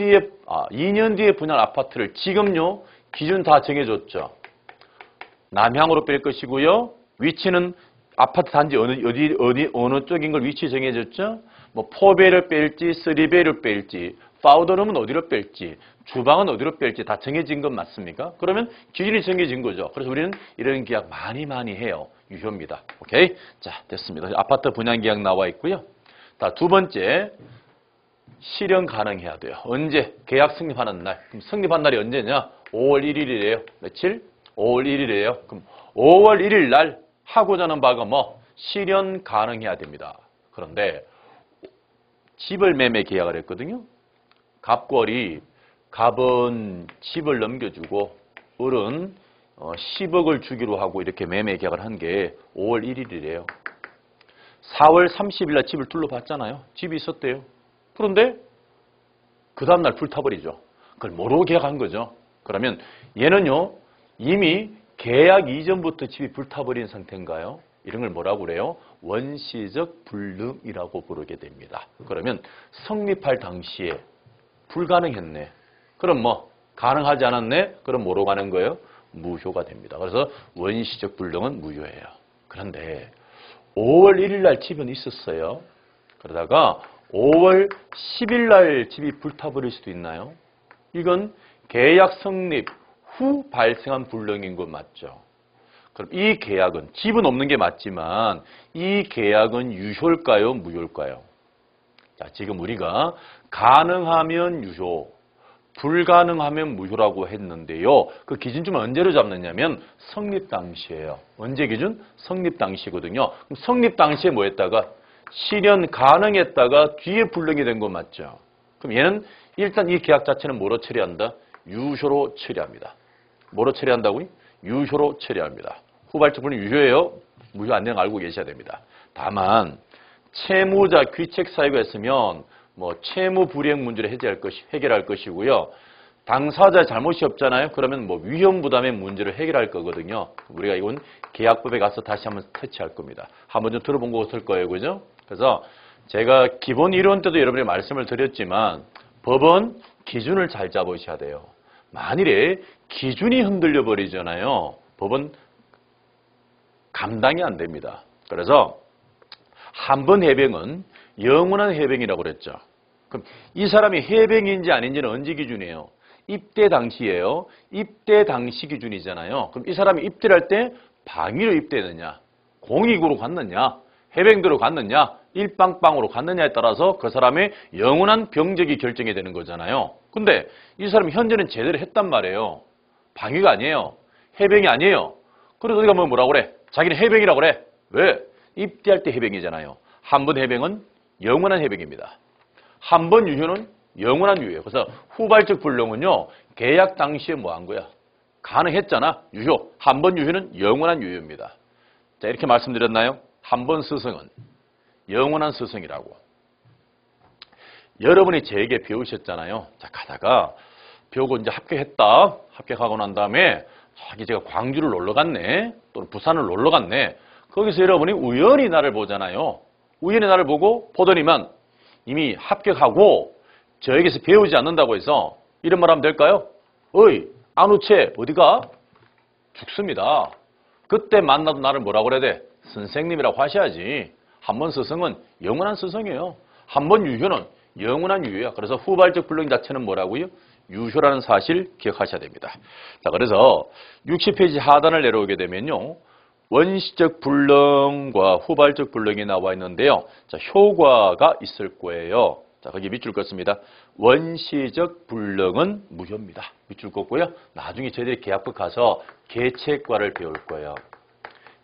뒤에 분양할 아파트를 지금요. 기준 다 정해줬죠. 남향으로 뺄 것이고요. 위치는 아파트 단지 어느 쪽인 걸 위치 정해졌죠. 뭐 4배를 뺄지 3배를 뺄지 파우더룸은 어디로 뺄지 주방은 어디로 뺄지 다 정해진 건 맞습니까? 그러면 기준이 정해진 거죠. 그래서 우리는 이런 계약 많이 해요. 유효입니다. 오케이? 자, 됐습니다. 아파트 분양 계약 나와 있고요. 자, 두 번째. 실현 가능해야 돼요. 언제? 계약 성립하는 날. 그럼 성립한 날이 언제냐? 5월 1일이래요. 며칠? 5월 1일이에요. 그럼 5월 1일 날 하고자 하는 바가 실현 가능해야 됩니다. 그런데 집을 매매 계약을 했거든요. 갑골이 갑은 집을 넘겨주고 을은 10억을 주기로 하고 이렇게 매매 계약을 한 게 5월 1일이래요. 4월 30일 날 집을 둘러봤잖아요. 집이 있었대요. 그런데 그 다음날 불타버리죠. 그걸 모르고 계약한 거죠. 그러면 얘는요. 이미 계약 이전부터 집이 불타버린 상태인가요? 이런 걸 뭐라고 그래요? 원시적 불능이라고 부르게 됩니다. 그러면 성립할 당시에 불가능했네. 그럼 가능하지 않았네? 그럼 뭐로 가는 거예요? 무효가 됩니다. 그래서 원시적 불능은 무효예요. 그런데 5월 1일 날 집은 있었어요. 그러다가 5월 10일 날 집이 불타버릴 수도 있나요? 이건 계약 성립 후 발생한 불능인 건 맞죠. 그럼 이 계약은 집은 없는 게 맞지만 이 계약은 유효일까요? 무효일까요? 자, 지금 우리가 가능하면 유효, 불가능하면 무효라고 했는데요. 그 기준점을 언제로 잡느냐면 성립 당시예요. 언제 기준? 성립 당시거든요. 그럼 성립 당시에 뭐 했다가 실현 가능했다가 뒤에 불능이 된 거 맞죠? 그럼 얘는 일단 이 계약 자체는 뭐로 처리한다? 유효로 처리합니다. 뭐로 처리한다고요? 유효로 처리합니다. 후발적 불능 유효예요. 무효 안 되는 거 알고 계셔야 됩니다. 다만 채무자 귀책 사유가 있으면 채무 불이행 문제를 해결할 것이고요. 당사자의 잘못이 없잖아요. 그러면 뭐 위험 부담의 문제를 해결할 거거든요. 우리가 이건 계약법에 가서 다시 한번 터치할 겁니다. 한번 좀 들어본 거 없을 거예요. 그죠? 그래서 제가 기본 이론 때도 여러분이 말씀을 드렸지만 법은 기준을 잘 잡으셔야 돼요. 만일에 기준이 흔들려 버리잖아요. 법은 감당이 안 됩니다. 그래서 한 번 해병은 영원한 해병이라고 그랬죠. 그럼 이 사람이 해병인지 아닌지는 언제 기준이에요? 입대 당시예요. 입대 당시 기준이잖아요. 그럼 이 사람이 입대를 할 때 방위로 입대했느냐, 공익으로 갔느냐, 해병대로 갔느냐, 일빵빵으로 갔느냐에 따라서 그 사람의 영원한 병적이 결정이 되는 거잖아요. 근데 이 사람이 현재는 제대로 했단 말이에요. 방위가 아니에요. 해병이 아니에요. 그래서 우리가 뭐라고 그래? 자기는 해병이라고 그래. 왜? 입대할 때 해병이잖아요. 한 번 해병은 영원한 해병입니다. 한 번 유효는 영원한 유효예요. 그래서 후발적 불능은요. 계약 당시에 뭐 한 거야? 가능했잖아. 유효. 한 번 유효는 영원한 유효입니다. 자, 이렇게 말씀드렸나요? 한 번 스승은 영원한 스승이라고. 여러분이 제게 배우셨잖아요. 자, 가다가 배우고 이제 합격했다. 합격하고 난 다음에 저기 제가 광주를 놀러 갔네. 또는 부산을 놀러 갔네. 거기서 여러분이 우연히 나를 보잖아요. 우연히 나를 보고 보더니만 이미 합격하고 저에게서 배우지 않는다고 해서 이런 말 하면 될까요? 어이, 안우채 어디가? 죽습니다. 그때 만나도 나를 뭐라고 그래야 돼? 선생님이라고 하셔야지. 한 번 스승은 영원한 스승이에요. 한 번 유효는 영원한 유효야. 그래서 후발적 불능 자체는 뭐라고요? 유효라는 사실 기억하셔야 됩니다. 자, 그래서 60페이지 하단을 내려오게 되면요. 원시적 불능과 후발적 불능이 나와 있는데요. 자, 효과가 있을 거예요. 자, 거기 밑줄 긋습니다. 원시적 불능은 무효입니다. 밑줄 긋고요. 나중에 저희들이 계약법 가서 계책과를 배울 거예요.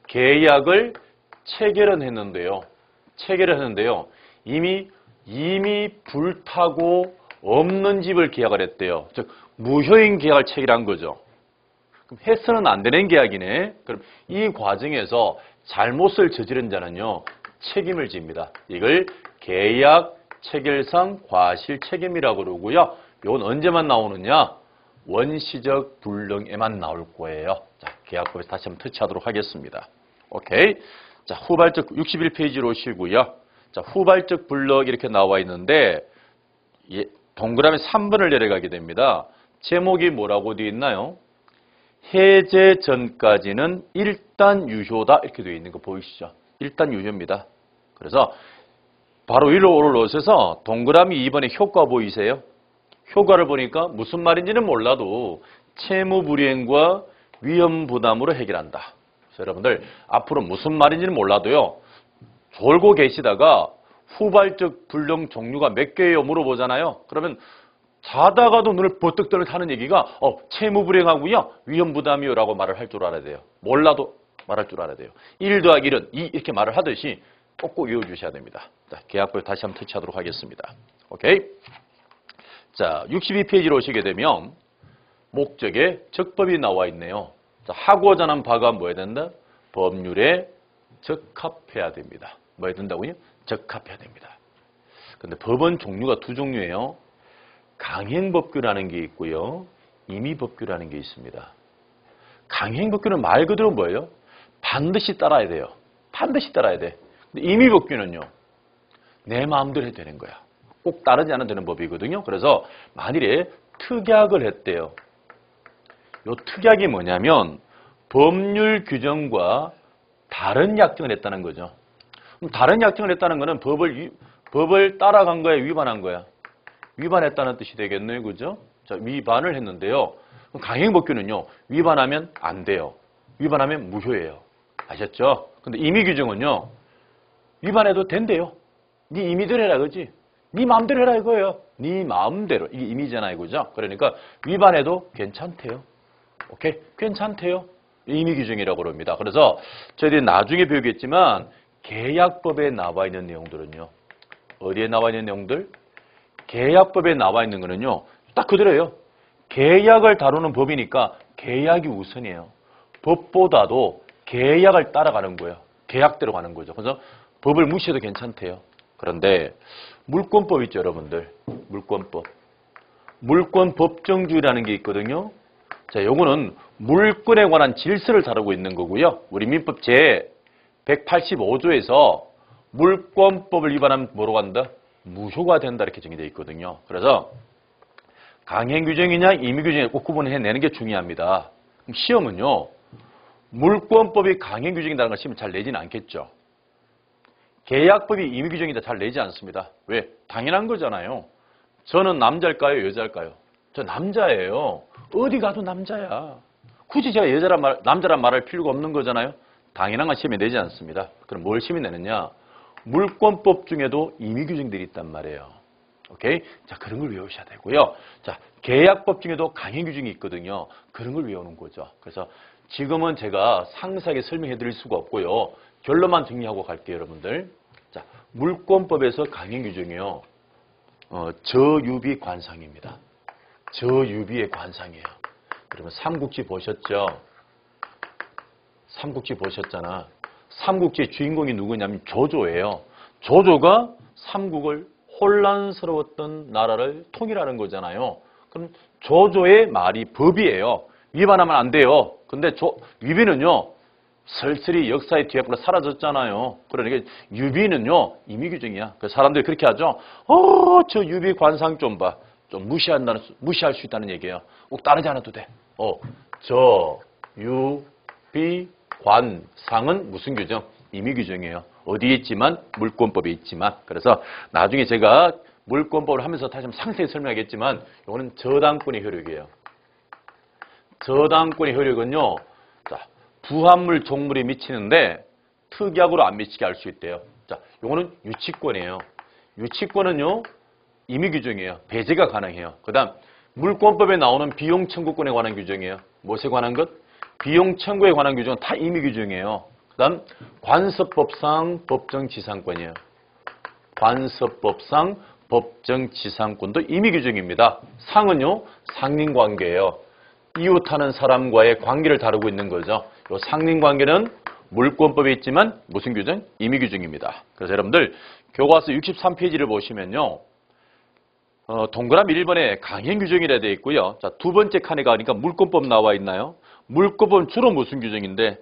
계약을 체결은 했는데요. 이미 불타고 없는 집을 계약을 했대요. 즉 무효인 계약을 체결한 거죠. 그럼 해서는 안 되는 계약이네. 그럼 이 과정에서 잘못을 저지른 자는요. 책임을 집니다. 이걸 계약 체결상 과실 책임이라고 그러고요. 이건 언제만 나오느냐? 원시적 불능에만 나올 거예요. 자, 계약법에서 다시 한번 터치하도록 하겠습니다. 오케이. 자, 후발적 61페이지로 오시고요. 자, 후발적 불능 이렇게 나와 있는데 동그라미 3번을 내려가게 됩니다. 제목이 뭐라고 되어 있나요? 해제 전까지는 일단 유효다 이렇게 되어 있는 거 보이시죠? 일단 유효입니다. 그래서 바로 위로 올라오셔서 동그라미 2번에 효과 보이세요? 효과를 보니까 무슨 말인지는 몰라도 채무 불이행과 위험 부담으로 해결한다. 그래서 여러분들 앞으로 무슨 말인지는 몰라도요. 졸고 계시다가 후발적 불능 종류가 몇 개예요? 물어보잖아요. 그러면 자다가도 눈을 버뜩 뜨는 하는 얘기가 채무 불이행하고요. 위험 부담이요 라고 말을 할 줄 알아야 돼요. 몰라도 말할 줄 알아야 돼요. 1 더하기 1은 2 이렇게 말을 하듯이 꼭꼭 외워주셔야 됩니다. 자, 계약법 다시 한번 터치하도록 하겠습니다. 오케이. 자, 62페이지로 오시게 되면 목적에 적법이 나와 있네요. 자, 하고자 하는 바가 뭐 해야 된다? 법률에 적합해야 됩니다. 뭐 해야 된다고요? 적합해야 됩니다. 근데 법은 종류가 두 종류예요. 강행법규라는 게 있고요. 임의법규라는 게 있습니다. 강행법규는 말 그대로 뭐예요? 반드시 따라야 돼요. 반드시 따라야 돼. 근데 임의법규는요. 내 마음대로 해도 되는 거야. 꼭 따르지 않아도 되는 법이거든요. 그래서 만일에 특약을 했대요. 요 특약이 뭐냐면 법률 규정과 다른 약정을 했다는 거죠. 그럼 다른 약정을 했다는 거는 법을 따라간 거야, 위반한 거야? 위반했다는 뜻이 되겠네요. 그죠? 자, 위반을 했는데요. 강행법규는요. 위반하면 안 돼요. 위반하면 무효예요. 아셨죠? 근데 임의규정은요. 위반해도 된대요. 네 임의대로 해라 그지? 네 마음대로 해라 이거예요. 네 마음대로. 이게 임의잖아요. 그죠? 그러니까 위반해도 괜찮대요. 오케이? 괜찮대요. 임의규정이라고 그럽니다. 그래서 저희들이 나중에 배우겠지만 계약법에 나와 있는 내용들은요. 어디에 나와 있는 내용들? 계약법에 나와 있는 거는요. 딱 그대로예요. 계약을 다루는 법이니까 계약이 우선이에요. 법보다도 계약을 따라가는 거예요. 계약대로 가는 거죠. 그래서 법을 무시해도 괜찮대요. 그런데 물권법 있죠, 여러분들. 물권법. 물권 법정주의라는 게 있거든요. 자, 요거는 물권에 관한 질서를 다루고 있는 거고요. 우리 민법 제 185조에서 물권법을 위반하면 뭐로 간다? 무효가 된다 이렇게 정의되어 있거든요. 그래서 강행규정이냐 임의규정이냐 꼭 구분해내는 게 중요합니다. 그럼 시험은요. 물권법이 강행규정이라는 걸 시험 잘 내지는 않겠죠. 계약법이 임의규정이다 잘 내지 않습니다. 왜? 당연한 거잖아요. 저는 남자일까요? 여자일까요? 저 남자예요. 어디 가도 남자야. 굳이 제가 남자란 말할 필요가 없는 거잖아요. 당연한 건 시험에 내지 않습니다. 그럼 뭘 시험에 내느냐? 물권법 중에도 임의규정들이 있단 말이에요. 오케이? 자, 그런 걸 외우셔야 되고요. 자, 계약법 중에도 강행규정이 있거든요. 그런 걸 외우는 거죠. 그래서 지금은 제가 상세하게 설명해 드릴 수가 없고요. 결론만 정리하고 갈게요, 여러분들. 자, 물권법에서 강행규정이요. 저유비 관상입니다. 저유비의 관상이에요. 여러분 삼국지 보셨죠? 삼국지 보셨잖아. 삼국지의 주인공이 누구냐면 조조예요. 조조가 삼국을 혼란스러웠던 나라를 통일하는 거잖아요. 그럼 조조의 말이 법이에요. 위반하면 안 돼요. 근데 유비는요. 슬슬히 역사의 뒤에로 사라졌잖아요. 그러니까 유비는요. 임의규정이야. 그 사람들이 그렇게 하죠. 저 유비 관상 좀 봐. 좀 무시할 수 있다는 얘기예요. 꼭 따르지 않아도 돼. 저 유비 관상은 무슨 규정? 임의규정이에요. 어디에 있지만 물권법에 있지만. 그래서 나중에 제가 물권법을 하면서 다시 한번 상세히 설명하겠지만 이거는 저당권의 효력이에요. 저당권의 효력은요. 자, 부합물 종물에 미치는데 특약으로 안 미치게 할 수 있대요. 자, 이거는 유치권이에요. 유치권은요. 임의규정이에요. 배제가 가능해요. 그 다음 물권법에 나오는 비용청구권에 관한 규정이에요. 무엇에 관한 것? 비용청구에 관한 규정은 다 임의규정이에요. 그 다음 관습법상 법정지상권이에요. 관습법상 법정지상권도 임의규정입니다. 상은요. 상린관계예요. 이웃하는 사람과의 관계를 다루고 있는 거죠. 이 상린관계는 물권법에 있지만 무슨 규정? 임의규정입니다. 그래서 여러분들 교과서 63페이지를 보시면요. 동그라미 1번에 강행규정이라 되어 있고요. 자, 두 번째 칸에 가니까 물권법 나와 있나요? 물권법은 주로 무슨 규정인데?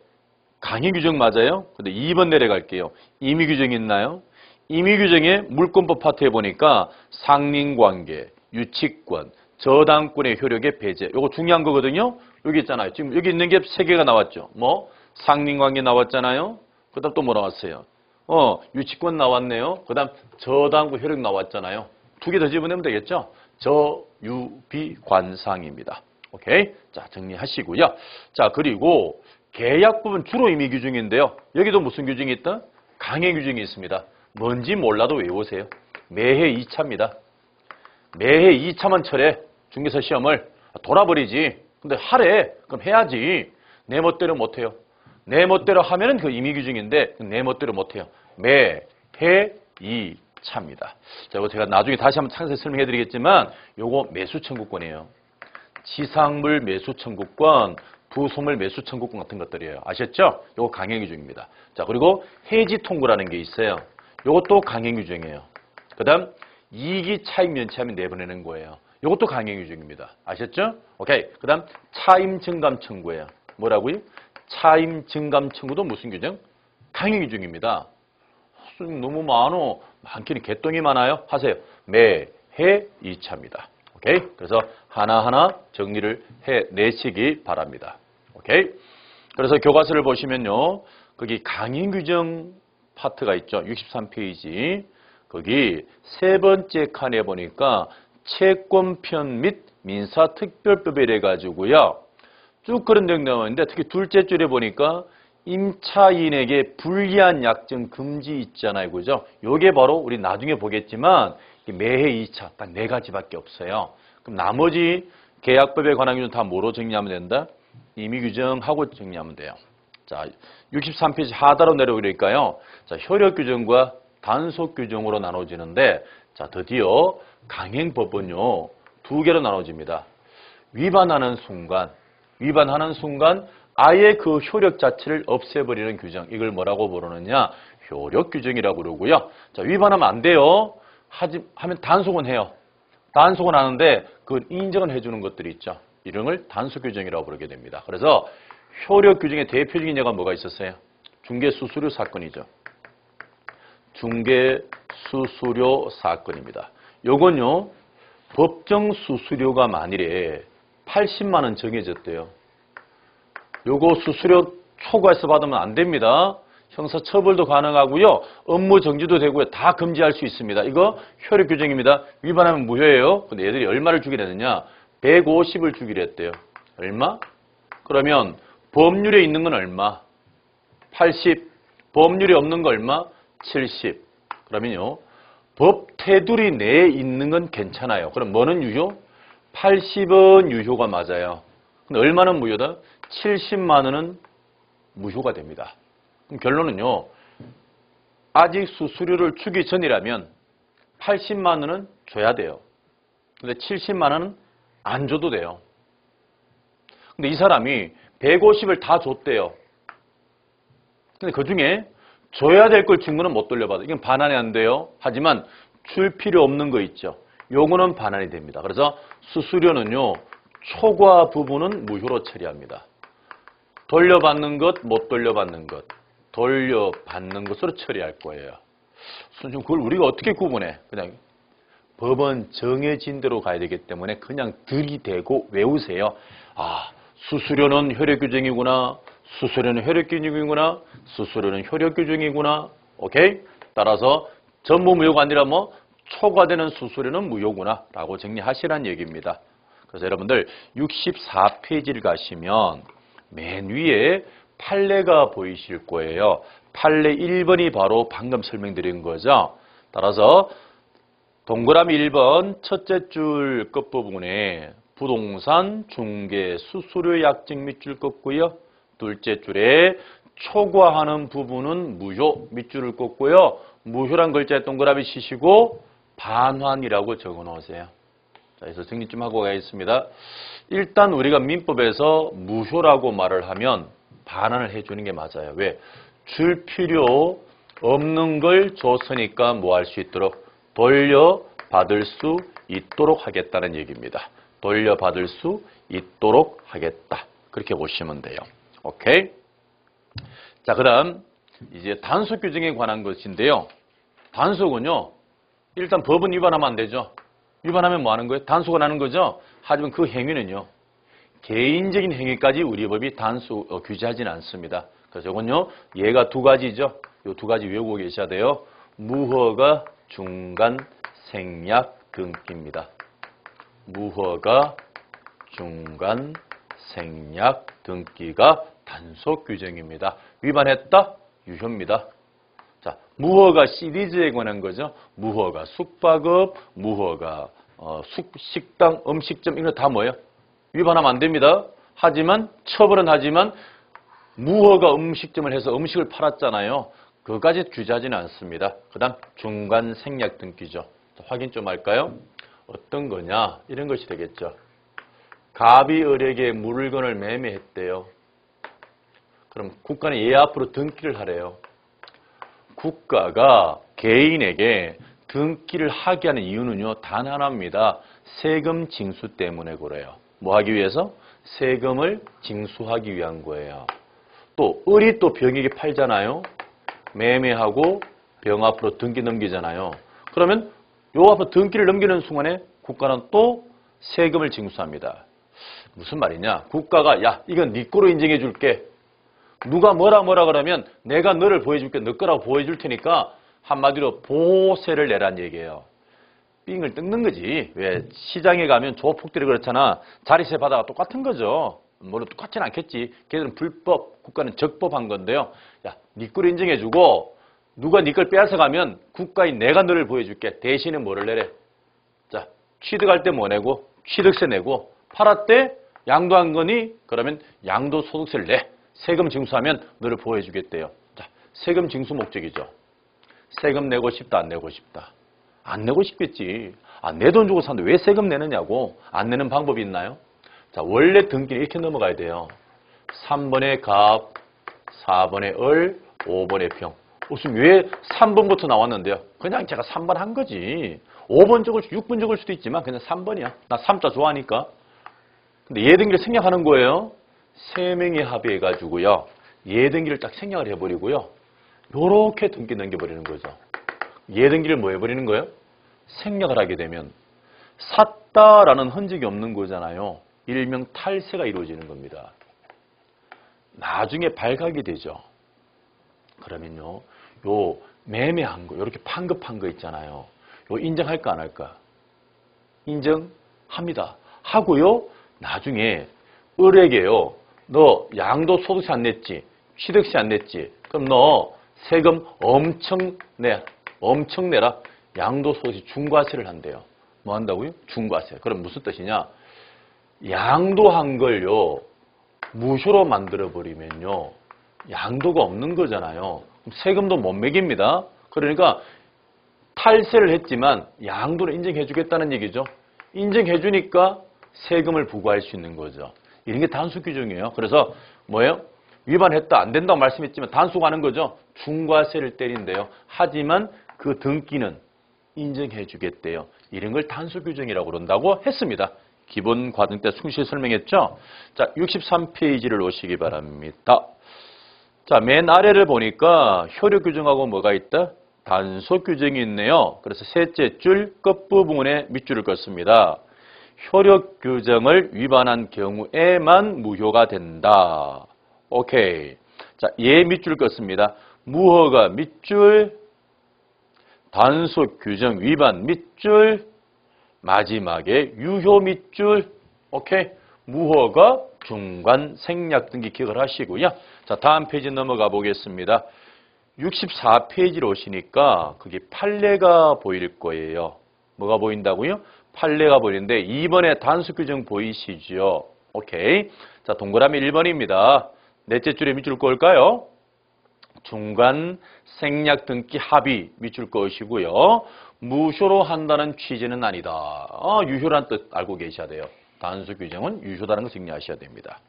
강행규정 맞아요? 근데 2번 내려갈게요. 임의규정이 있나요? 임의규정의 물권법 파트에 보니까 상린관계, 유치권, 저당권의 효력의 배제. 이거 중요한 거거든요. 여기 있잖아요. 지금 여기 있는 게 3개가 나왔죠. 상린관계 나왔잖아요. 그 다음 또 뭐 나왔어요? 유치권 나왔네요. 그 다음 저당권 효력 나왔잖아요. 2개 더 집어내면 되겠죠? 저유비관상입니다. 오케이? 자, 정리하시고요. 자, 그리고 계약법은 주로 임의규정인데요. 여기도 무슨 규정이 있다? 강행규정이 있습니다. 뭔지 몰라도 외우세요. 매해 2차입니다. 매해 2차만 철회. 중개사 시험을 돌아버리지. 근데 하래. 그럼 해야지. 내 멋대로 못해요. 내 멋대로 하면은 그 임의규정인데 내 멋대로 못해요. 매해 2차입니다. 자, 이거 제가 나중에 다시 한번 상세히 설명해 드리겠지만 요거 매수청구권이에요. 지상물 매수청구권, 부소물 매수청구권 같은 것들이에요. 아셨죠? 요거 강행규정입니다. 자, 그리고 해지통구라는 게 있어요. 요것도 강행규정이에요. 그 다음 이익이 차익 면치하면 내보내는 거예요. 요것도 강행규정입니다. 아셨죠? 오케이. 그 다음 차임증감 청구예요. 뭐라고요? 차임증감 청구도 무슨 규정? 강행규정입니다. 너무 많기는 개똥이 많아요. 하세요. 매해 2차입니다. 오케이? 그래서 하나하나 정리를 해내시기 바랍니다. 오케이? 그래서 교과서를 보시면요. 거기 강행규정 파트가 있죠. 63페이지. 거기 세 번째 칸에 보니까 채권편 및 민사특별법에 이래 가지고요. 쭉 그런 내용 나오는데 특히 둘째 줄에 보니까 임차인에게 불리한 약정 금지 있잖아요. 그죠? 요게 바로 우리 나중에 보겠지만 매해 2차 딱 4가지밖에 없어요. 그럼 나머지 계약법에 관한 규정 다 뭐로 정리하면 된다? 임의규정하고 정리하면 돼요. 자, 63페이지 하단으로 내려오니까요. 자, 효력규정과 단속규정으로 나눠지는데 자, 드디어 강행법은요. 2개로 나눠집니다. 위반하는 순간 아예 그 효력 자체를 없애버리는 규정. 이걸 뭐라고 부르느냐? 효력규정이라고 그러고요. 자, 위반하면 안 돼요. 하면 단속은 해요. 단속은 하는데 그 인정은 해주는 것들이 있죠. 이런 걸 단속 규정이라고 부르게 됩니다. 그래서 효력 규정의 대표적인 예가 뭐가 있었어요? 중개수수료 사건이죠. 중개수수료 사건입니다. 요건요, 법정 수수료가 만일에 80만 원 정해졌대요. 요거 수수료 초과해서 받으면 안 됩니다. 형사처벌도 가능하고요. 업무 정지도 되고요. 다 금지할 수 있습니다. 이거 효력 규정입니다. 위반하면 무효예요. 근데 얘들이 얼마를 주기로 했느냐? 150을 주기로 했대요. 얼마? 그러면 법률에 있는 건 얼마? 80. 법률이 없는 거 얼마? 70. 그러면요. 법 테두리 내에 있는 건 괜찮아요. 그럼 뭐는 유효? 80은 유효가 맞아요. 근데 얼마는 무효다? 70만 원은 무효가 됩니다. 그럼 결론은요. 아직 수수료를 주기 전이라면 80만 원은 줘야 돼요. 근데 70만 원은 안 줘도 돼요. 근데 이 사람이 150을 다 줬대요. 근데 그중에 줘야 될 걸 준 거는 못 돌려받아. 이건 반환이 안 돼요. 하지만 줄 필요 없는 거 있죠. 요거는 반환이 됩니다. 그래서 수수료는요. 초과 부분은 무효로 처리합니다. 돌려받는 것, 못 돌려받는 것. 돌려받는 것으로 처리할 거예요. 그걸 우리가 어떻게 구분해? 그냥 법은 정해진 대로 가야 되기 때문에 그냥 들이대고 외우세요. 아, 수수료는 효력 규정이구나. 수수료는 효력 규정이구나. 수수료는 효력 규정이구나. 오케이? 따라서 전부 무효가 아니라 뭐 초과되는 수수료는 무효구나 라고 정리하시라는 얘기입니다. 그래서 여러분들 64페이지를 가시면 맨 위에 판례가 보이실 거예요. 판례 1번이 바로 방금 설명드린 거죠. 따라서 동그라미 1번 첫째 줄 끝부분에 부동산 중개 수수료 약정 밑줄 긋고요. 둘째 줄에 초과하는 부분은 무효 밑줄을 긋고요. 무효란 글자에 동그라미 치시고 반환이라고 적어 놓으세요. 자, 그래서 정리 좀 하고 가겠습니다. 일단 우리가 민법에서 무효라고 말을 하면 반환을 해주는 게 맞아요. 왜? 줄 필요 없는 걸 줬으니까 뭐 할 수 있도록 돌려받을 수 있도록 하겠다는 얘기입니다. 돌려받을 수 있도록 하겠다. 그렇게 보시면 돼요. 오케이? 자, 그 다음 이제 단속 규정에 관한 것인데요. 단속은요. 일단 법은 위반하면 안 되죠. 위반하면 뭐 하는 거예요? 단속을 하는 거죠. 하지만 그 행위는요. 개인적인 행위까지 우리 법이 규제하지는 않습니다. 그래서 이건요. 얘가 두 가지죠. 이 두 가지 외우고 계셔야 돼요. 무허가 중간 생략 등기입니다. 무허가 중간 생략 등기가 단속 규정입니다. 위반했다? 유효입니다. 자, 무허가 시리즈에 관한 거죠. 무허가 숙박업, 무허가 식당, 음식점 이거 다 뭐예요? 위반하면 안 됩니다. 하지만 처벌은 하지만 무허가 음식점을 해서 음식을 팔았잖아요. 그것까지 규제하지는 않습니다. 그 다음 중간 생략 등기죠. 확인 좀 할까요? 어떤 거냐? 이런 것이 되겠죠. 갑이 을에게 물건을 매매했대요. 그럼 국가는 얘 앞으로 등기를 하래요. 국가가 개인에게 등기를 하게 하는 이유는요. 단 하나입니다. 세금 징수 때문에 그래요. 뭐 하기 위해서? 세금을 징수하기 위한 거예요. 또 을이 또 병에게 팔잖아요. 매매하고 병 앞으로 등기 넘기잖아요. 그러면 요 앞으로 등기를 넘기는 순간에 국가는 또 세금을 징수합니다. 무슨 말이냐? 국가가 야 이건 네 거로 인정해 줄게. 누가 뭐라 그러면 내가 너를 보여줄게. 너 거라고 보여줄 테니까 한마디로 보호세를 내란 얘기예요. 삥을 뜯는 거지. 왜 시장에 가면 조폭들이 그렇잖아. 자리세 받아가 똑같은 거죠. 물론 똑같진 않겠지. 걔들은 불법, 국가는 적법한 건데요. 야, 네 걸 인정해주고 누가 네 걸 빼앗아가면 국가인 내가 너를 보여줄게. 대신에 뭐를 내래? 자, 취득할 때 뭐 내고? 취득세 내고 팔았대? 양도한 거니? 그러면 양도소득세를 내. 세금 징수하면 너를 보호해주겠대요. 자, 세금 징수 목적이죠. 세금 내고 싶다, 안 내고 싶다. 안 내고 싶겠지. 아, 내 돈 주고 사는데 왜 세금 내느냐고. 안 내는 방법이 있나요? 자, 원래 등기는 이렇게 넘어가야 돼요. 3번의 갑, 4번의 을, 5번의 병. 무슨 왜 3번부터 나왔는데요? 그냥 제가 3번 한 거지. 5번 적을 6번 적을 수도 있지만 그냥 3번이야. 나 3자 좋아하니까. 근데 예등기를 생략하는 거예요. 3명이 합의해가지고요. 예등기를 딱 생략을 해버리고요. 요렇게 등기 넘겨버리는 거죠. 예등기를 뭐 해버리는 거예요? 생략을 하게 되면 샀다라는 흔적이 없는 거잖아요. 일명 탈세가 이루어지는 겁니다. 나중에 발각이 되죠. 그러면요. 요 매매한 거, 이렇게 판급한 거 있잖아요. 요 인정할까 안 할까? 인정합니다. 하고요. 나중에 을에게요. 너 양도소득세 안 냈지? 취득세 안 냈지? 그럼 너 세금 엄청 내. 엄청 내라. 양도소득세 중과세를 한대요. 뭐 한다고요? 중과세. 그럼 무슨 뜻이냐? 양도한 걸요. 무효로 만들어버리면요. 양도가 없는 거잖아요. 세금도 못 매깁니다. 그러니까 탈세를 했지만 양도를 인정해 주겠다는 얘기죠. 인정해 주니까 세금을 부과할 수 있는 거죠. 이런 게 단수 규정이에요. 그래서 뭐예요? 위반했다 안 된다고 말씀했지만 단수가는 거죠. 중과세를 때린대요. 하지만 그 등기는 인정해 주겠대요. 이런 걸 단수 규정이라고 그런다고 했습니다. 기본 과정 때 충실히 설명했죠. 자, 63페이지를 오시기 바랍니다. 자, 맨 아래를 보니까 효력 규정하고 뭐가 있다? 단속 규정이 있네요. 그래서 셋째 줄 끝부분에 밑줄을 긋습니다. 효력 규정을 위반한 경우에만 무효가 된다. 오케이. 자, 얘 밑줄 긋습니다. 무허가 밑줄, 단속 규정 위반 밑줄, 마지막에 유효 밑줄. 오케이. 무허가 중간 생략 등기 기억을 하시고요. 자, 다음 페이지 넘어가 보겠습니다. 64페이지로 오시니까 그게 판례가 보일 거예요. 뭐가 보인다고요? 판례가 보이는데 2번에 단수 규정 보이시죠? 오케이. 자, 동그라미 1번입니다. 넷째 줄에 밑줄 그을까요? 중간 생략 등기 합의 밑줄 그으시고요. 무효로 한다는 취지는 아니다. 유효란 뜻 알고 계셔야 돼요. 단수 규정은 유효다는 걸 정리하셔야 됩니다.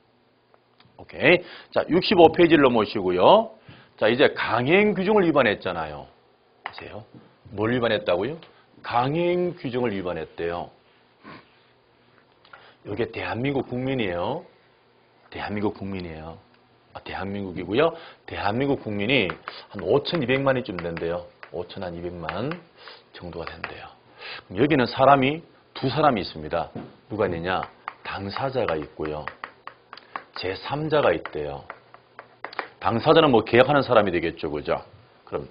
오케이. 자, 65페이지를 넘어오시고요. 자, 이제 강행 규정을 위반했잖아요. 보세요. 뭘 위반했다고요? 강행 규정을 위반했대요. 이게 대한민국 국민이에요. 대한민국 국민이에요. 대한민국이고요. 대한민국 국민이 한 5,200만이쯤 된대요. 5,200만 정도가 된대요. 그럼 여기는 사람이 두 사람이 있습니다. 누가 있느냐? 당사자가 있고요. 제3자가 있대요. 당사자는 뭐 계약하는 사람이 되겠죠. 그죠? 그럼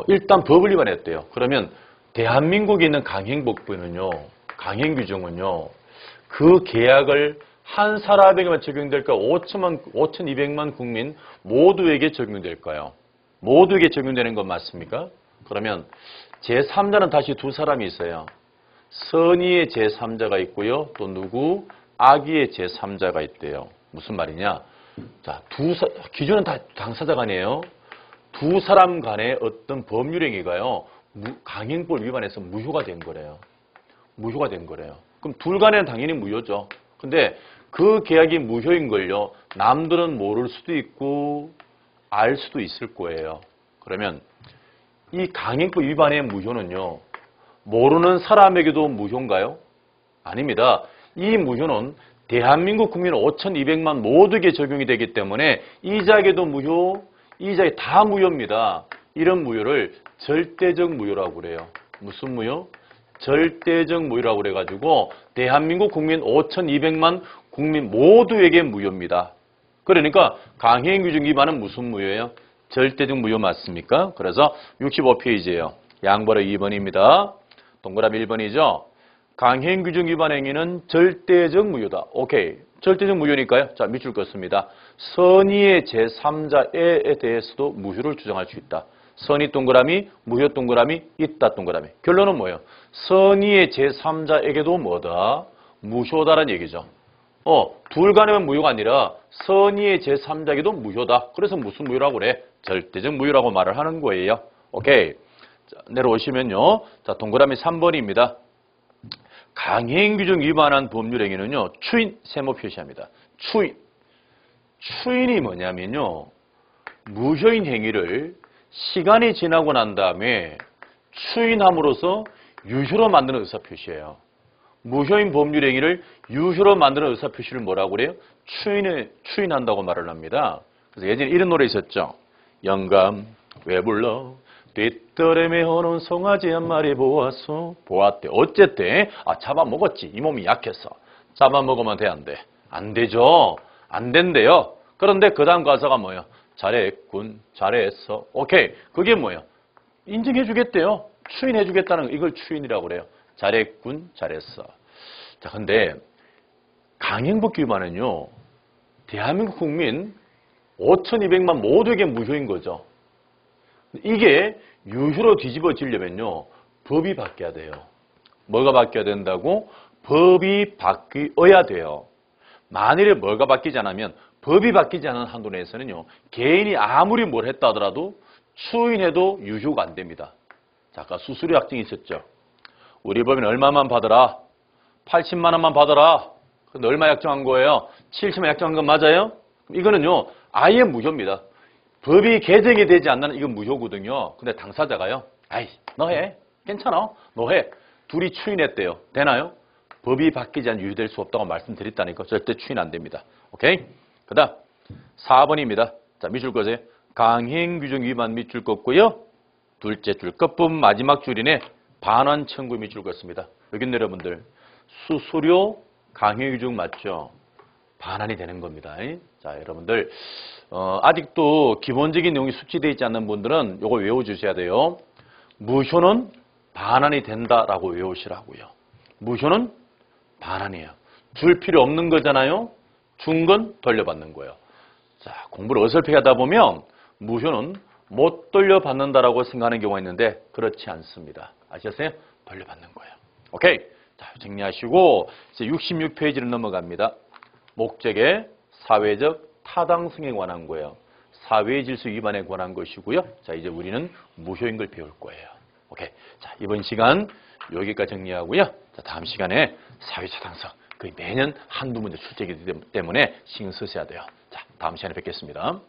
일단 법을 위반했대요. 그러면 대한민국에 있는 강행법규는요. 강행규정은요. 그 계약을 한 사람에게만 적용될까요? 5,200만 국민 모두에게 적용될까요? 모두에게 적용되는 건 맞습니까? 그러면 제3자는 다시 두 사람이 있어요. 선의의 제3자가 있고요. 또 누구? 악의의 제3자가 있대요. 무슨 말이냐? 자, 기준은 다 당사자 간이에요. 두 사람 간의 어떤 법률행위가요. 강행법 위반해서 무효가 된 거래요. 무효가 된 거래요. 그럼 둘 간에는 당연히 무효죠. 근데 그 계약이 무효인 걸요. 남들은 모를 수도 있고 알 수도 있을 거예요. 그러면 이 강행법 위반의 무효는요. 모르는 사람에게도 무효인가요? 아닙니다. 이 무효는 대한민국 국민 5,200만 모두에게 적용이 되기 때문에 이자에게도 무효, 이자에 다 무효입니다. 이런 무효를 절대적 무효라고 그래요. 무슨 무효? 절대적 무효라고 그래가지고 대한민국 국민 5,200만 국민 모두에게 무효입니다. 그러니까 강행 규정 위반은 무슨 무효예요? 절대적 무효 맞습니까? 그래서 65페이지예요. 양보로 2번입니다. 동그라미 1번이죠. 강행 규정 위반 행위는 절대적 무효다. 오케이. 절대적 무효니까요. 자, 밑줄 긋습니다. 선의의 제3자에 대해서도 무효를 주장할 수 있다. 선의 동그라미, 무효 동그라미, 있다 동그라미. 결론은 뭐예요? 선의의 제3자에게도 뭐다? 무효다라는 얘기죠. 둘 간에만 무효가 아니라 선의의 제3자에게도 무효다. 그래서 무슨 무효라고 그래? 절대적 무효라고 말을 하는 거예요. 오케이. 자, 내려오시면요. 자, 동그라미 3번입니다. 강행 규정 위반한 법률 행위는요. 추인, 세모 표시합니다. 추인. 추인이 뭐냐면요. 무효인 행위를 시간이 지나고 난 다음에 추인함으로써 유효로 만드는 의사표시예요. 무효인 법률 행위를 유효로 만드는 의사표시를 뭐라고 그래요? 추인한다고 말을 합니다. 그래서 예전에 이런 노래 있었죠. 영감 왜 불러 뒷덜에 오는 송아지 한 마리 보았어. 보았대. 어쨌대? 잡아먹었지. 이 몸이 약해서. 잡아먹으면 돼, 안 돼? 안 되죠. 안 된대요. 그런데 그 다음 가사가 뭐예요? 잘했군, 잘했어. 오케이. 그게 뭐예요? 인정해 주겠대요. 추인해 주겠다는 이걸 추인이라고 그래요. 잘했군, 잘했어. 자, 근데 강행복 위반은요. 대한민국 국민 5,200만 모두에게 무효인 거죠. 이게 유효로 뒤집어지려면요. 법이 바뀌어야 돼요. 뭐가 바뀌어야 된다고? 법이 바뀌어야 돼요. 만일에 뭐가 바뀌지 않으면 법이 바뀌지 않은 한도 내에서는요. 개인이 아무리 뭘 했다 하더라도 추인해도 유효가 안 됩니다. 자, 아까 수수료 약정이 있었죠. 우리 법인 얼마만 받으라? 80만 원만 받아라. 근데 얼마 약정한 거예요? 70만 약정한 건 맞아요? 이거는요. 아예 무효입니다. 법이 개정이 되지 않는 이건 무효거든요. 근데 당사자가요. 아이, 너 해. 괜찮아. 너 해. 둘이 추인했대요. 되나요? 법이 바뀌지 않으면 유효될 수 없다고 말씀드렸다니까. 절대 추인 안 됩니다. 오케이? 그 다음 4번입니다. 자, 밑줄 거세요. 강행규정 위반 밑줄 껐고요. 둘째 줄 끝부분 마지막 줄이네. 반환 청구 밑줄 껐습니다. 여긴 여러분들 수수료 강행규정 맞죠? 반환이 되는 겁니다. 자, 여러분들 아직도 기본적인 내용이 숙지되어 있지 않는 분들은 이거 외워주셔야 돼요. 무효는 반환이 된다라고 외우시라고요. 무효는 반환이에요. 줄 필요 없는 거잖아요. 준 건 돌려받는 거예요. 자, 공부를 어설프게 하다 보면 무효는 못 돌려받는다라고 생각하는 경우가 있는데 그렇지 않습니다. 아시겠어요? 돌려받는 거예요. 오케이. 자, 정리하시고 이제 66페이지를 넘어갑니다. 목적의 사회적 타당성에 관한 거예요. 사회 질서 위반에 관한 것이고요. 자, 이제 우리는 무효인 걸 배울 거예요. 오케이. 자, 이번 시간 여기까지 정리하고요. 자, 다음 시간에 사회 타당성. 거의 매년 한두 문제 출제이기 때문에 신경 쓰셔야 돼요. 자, 다음 시간에 뵙겠습니다.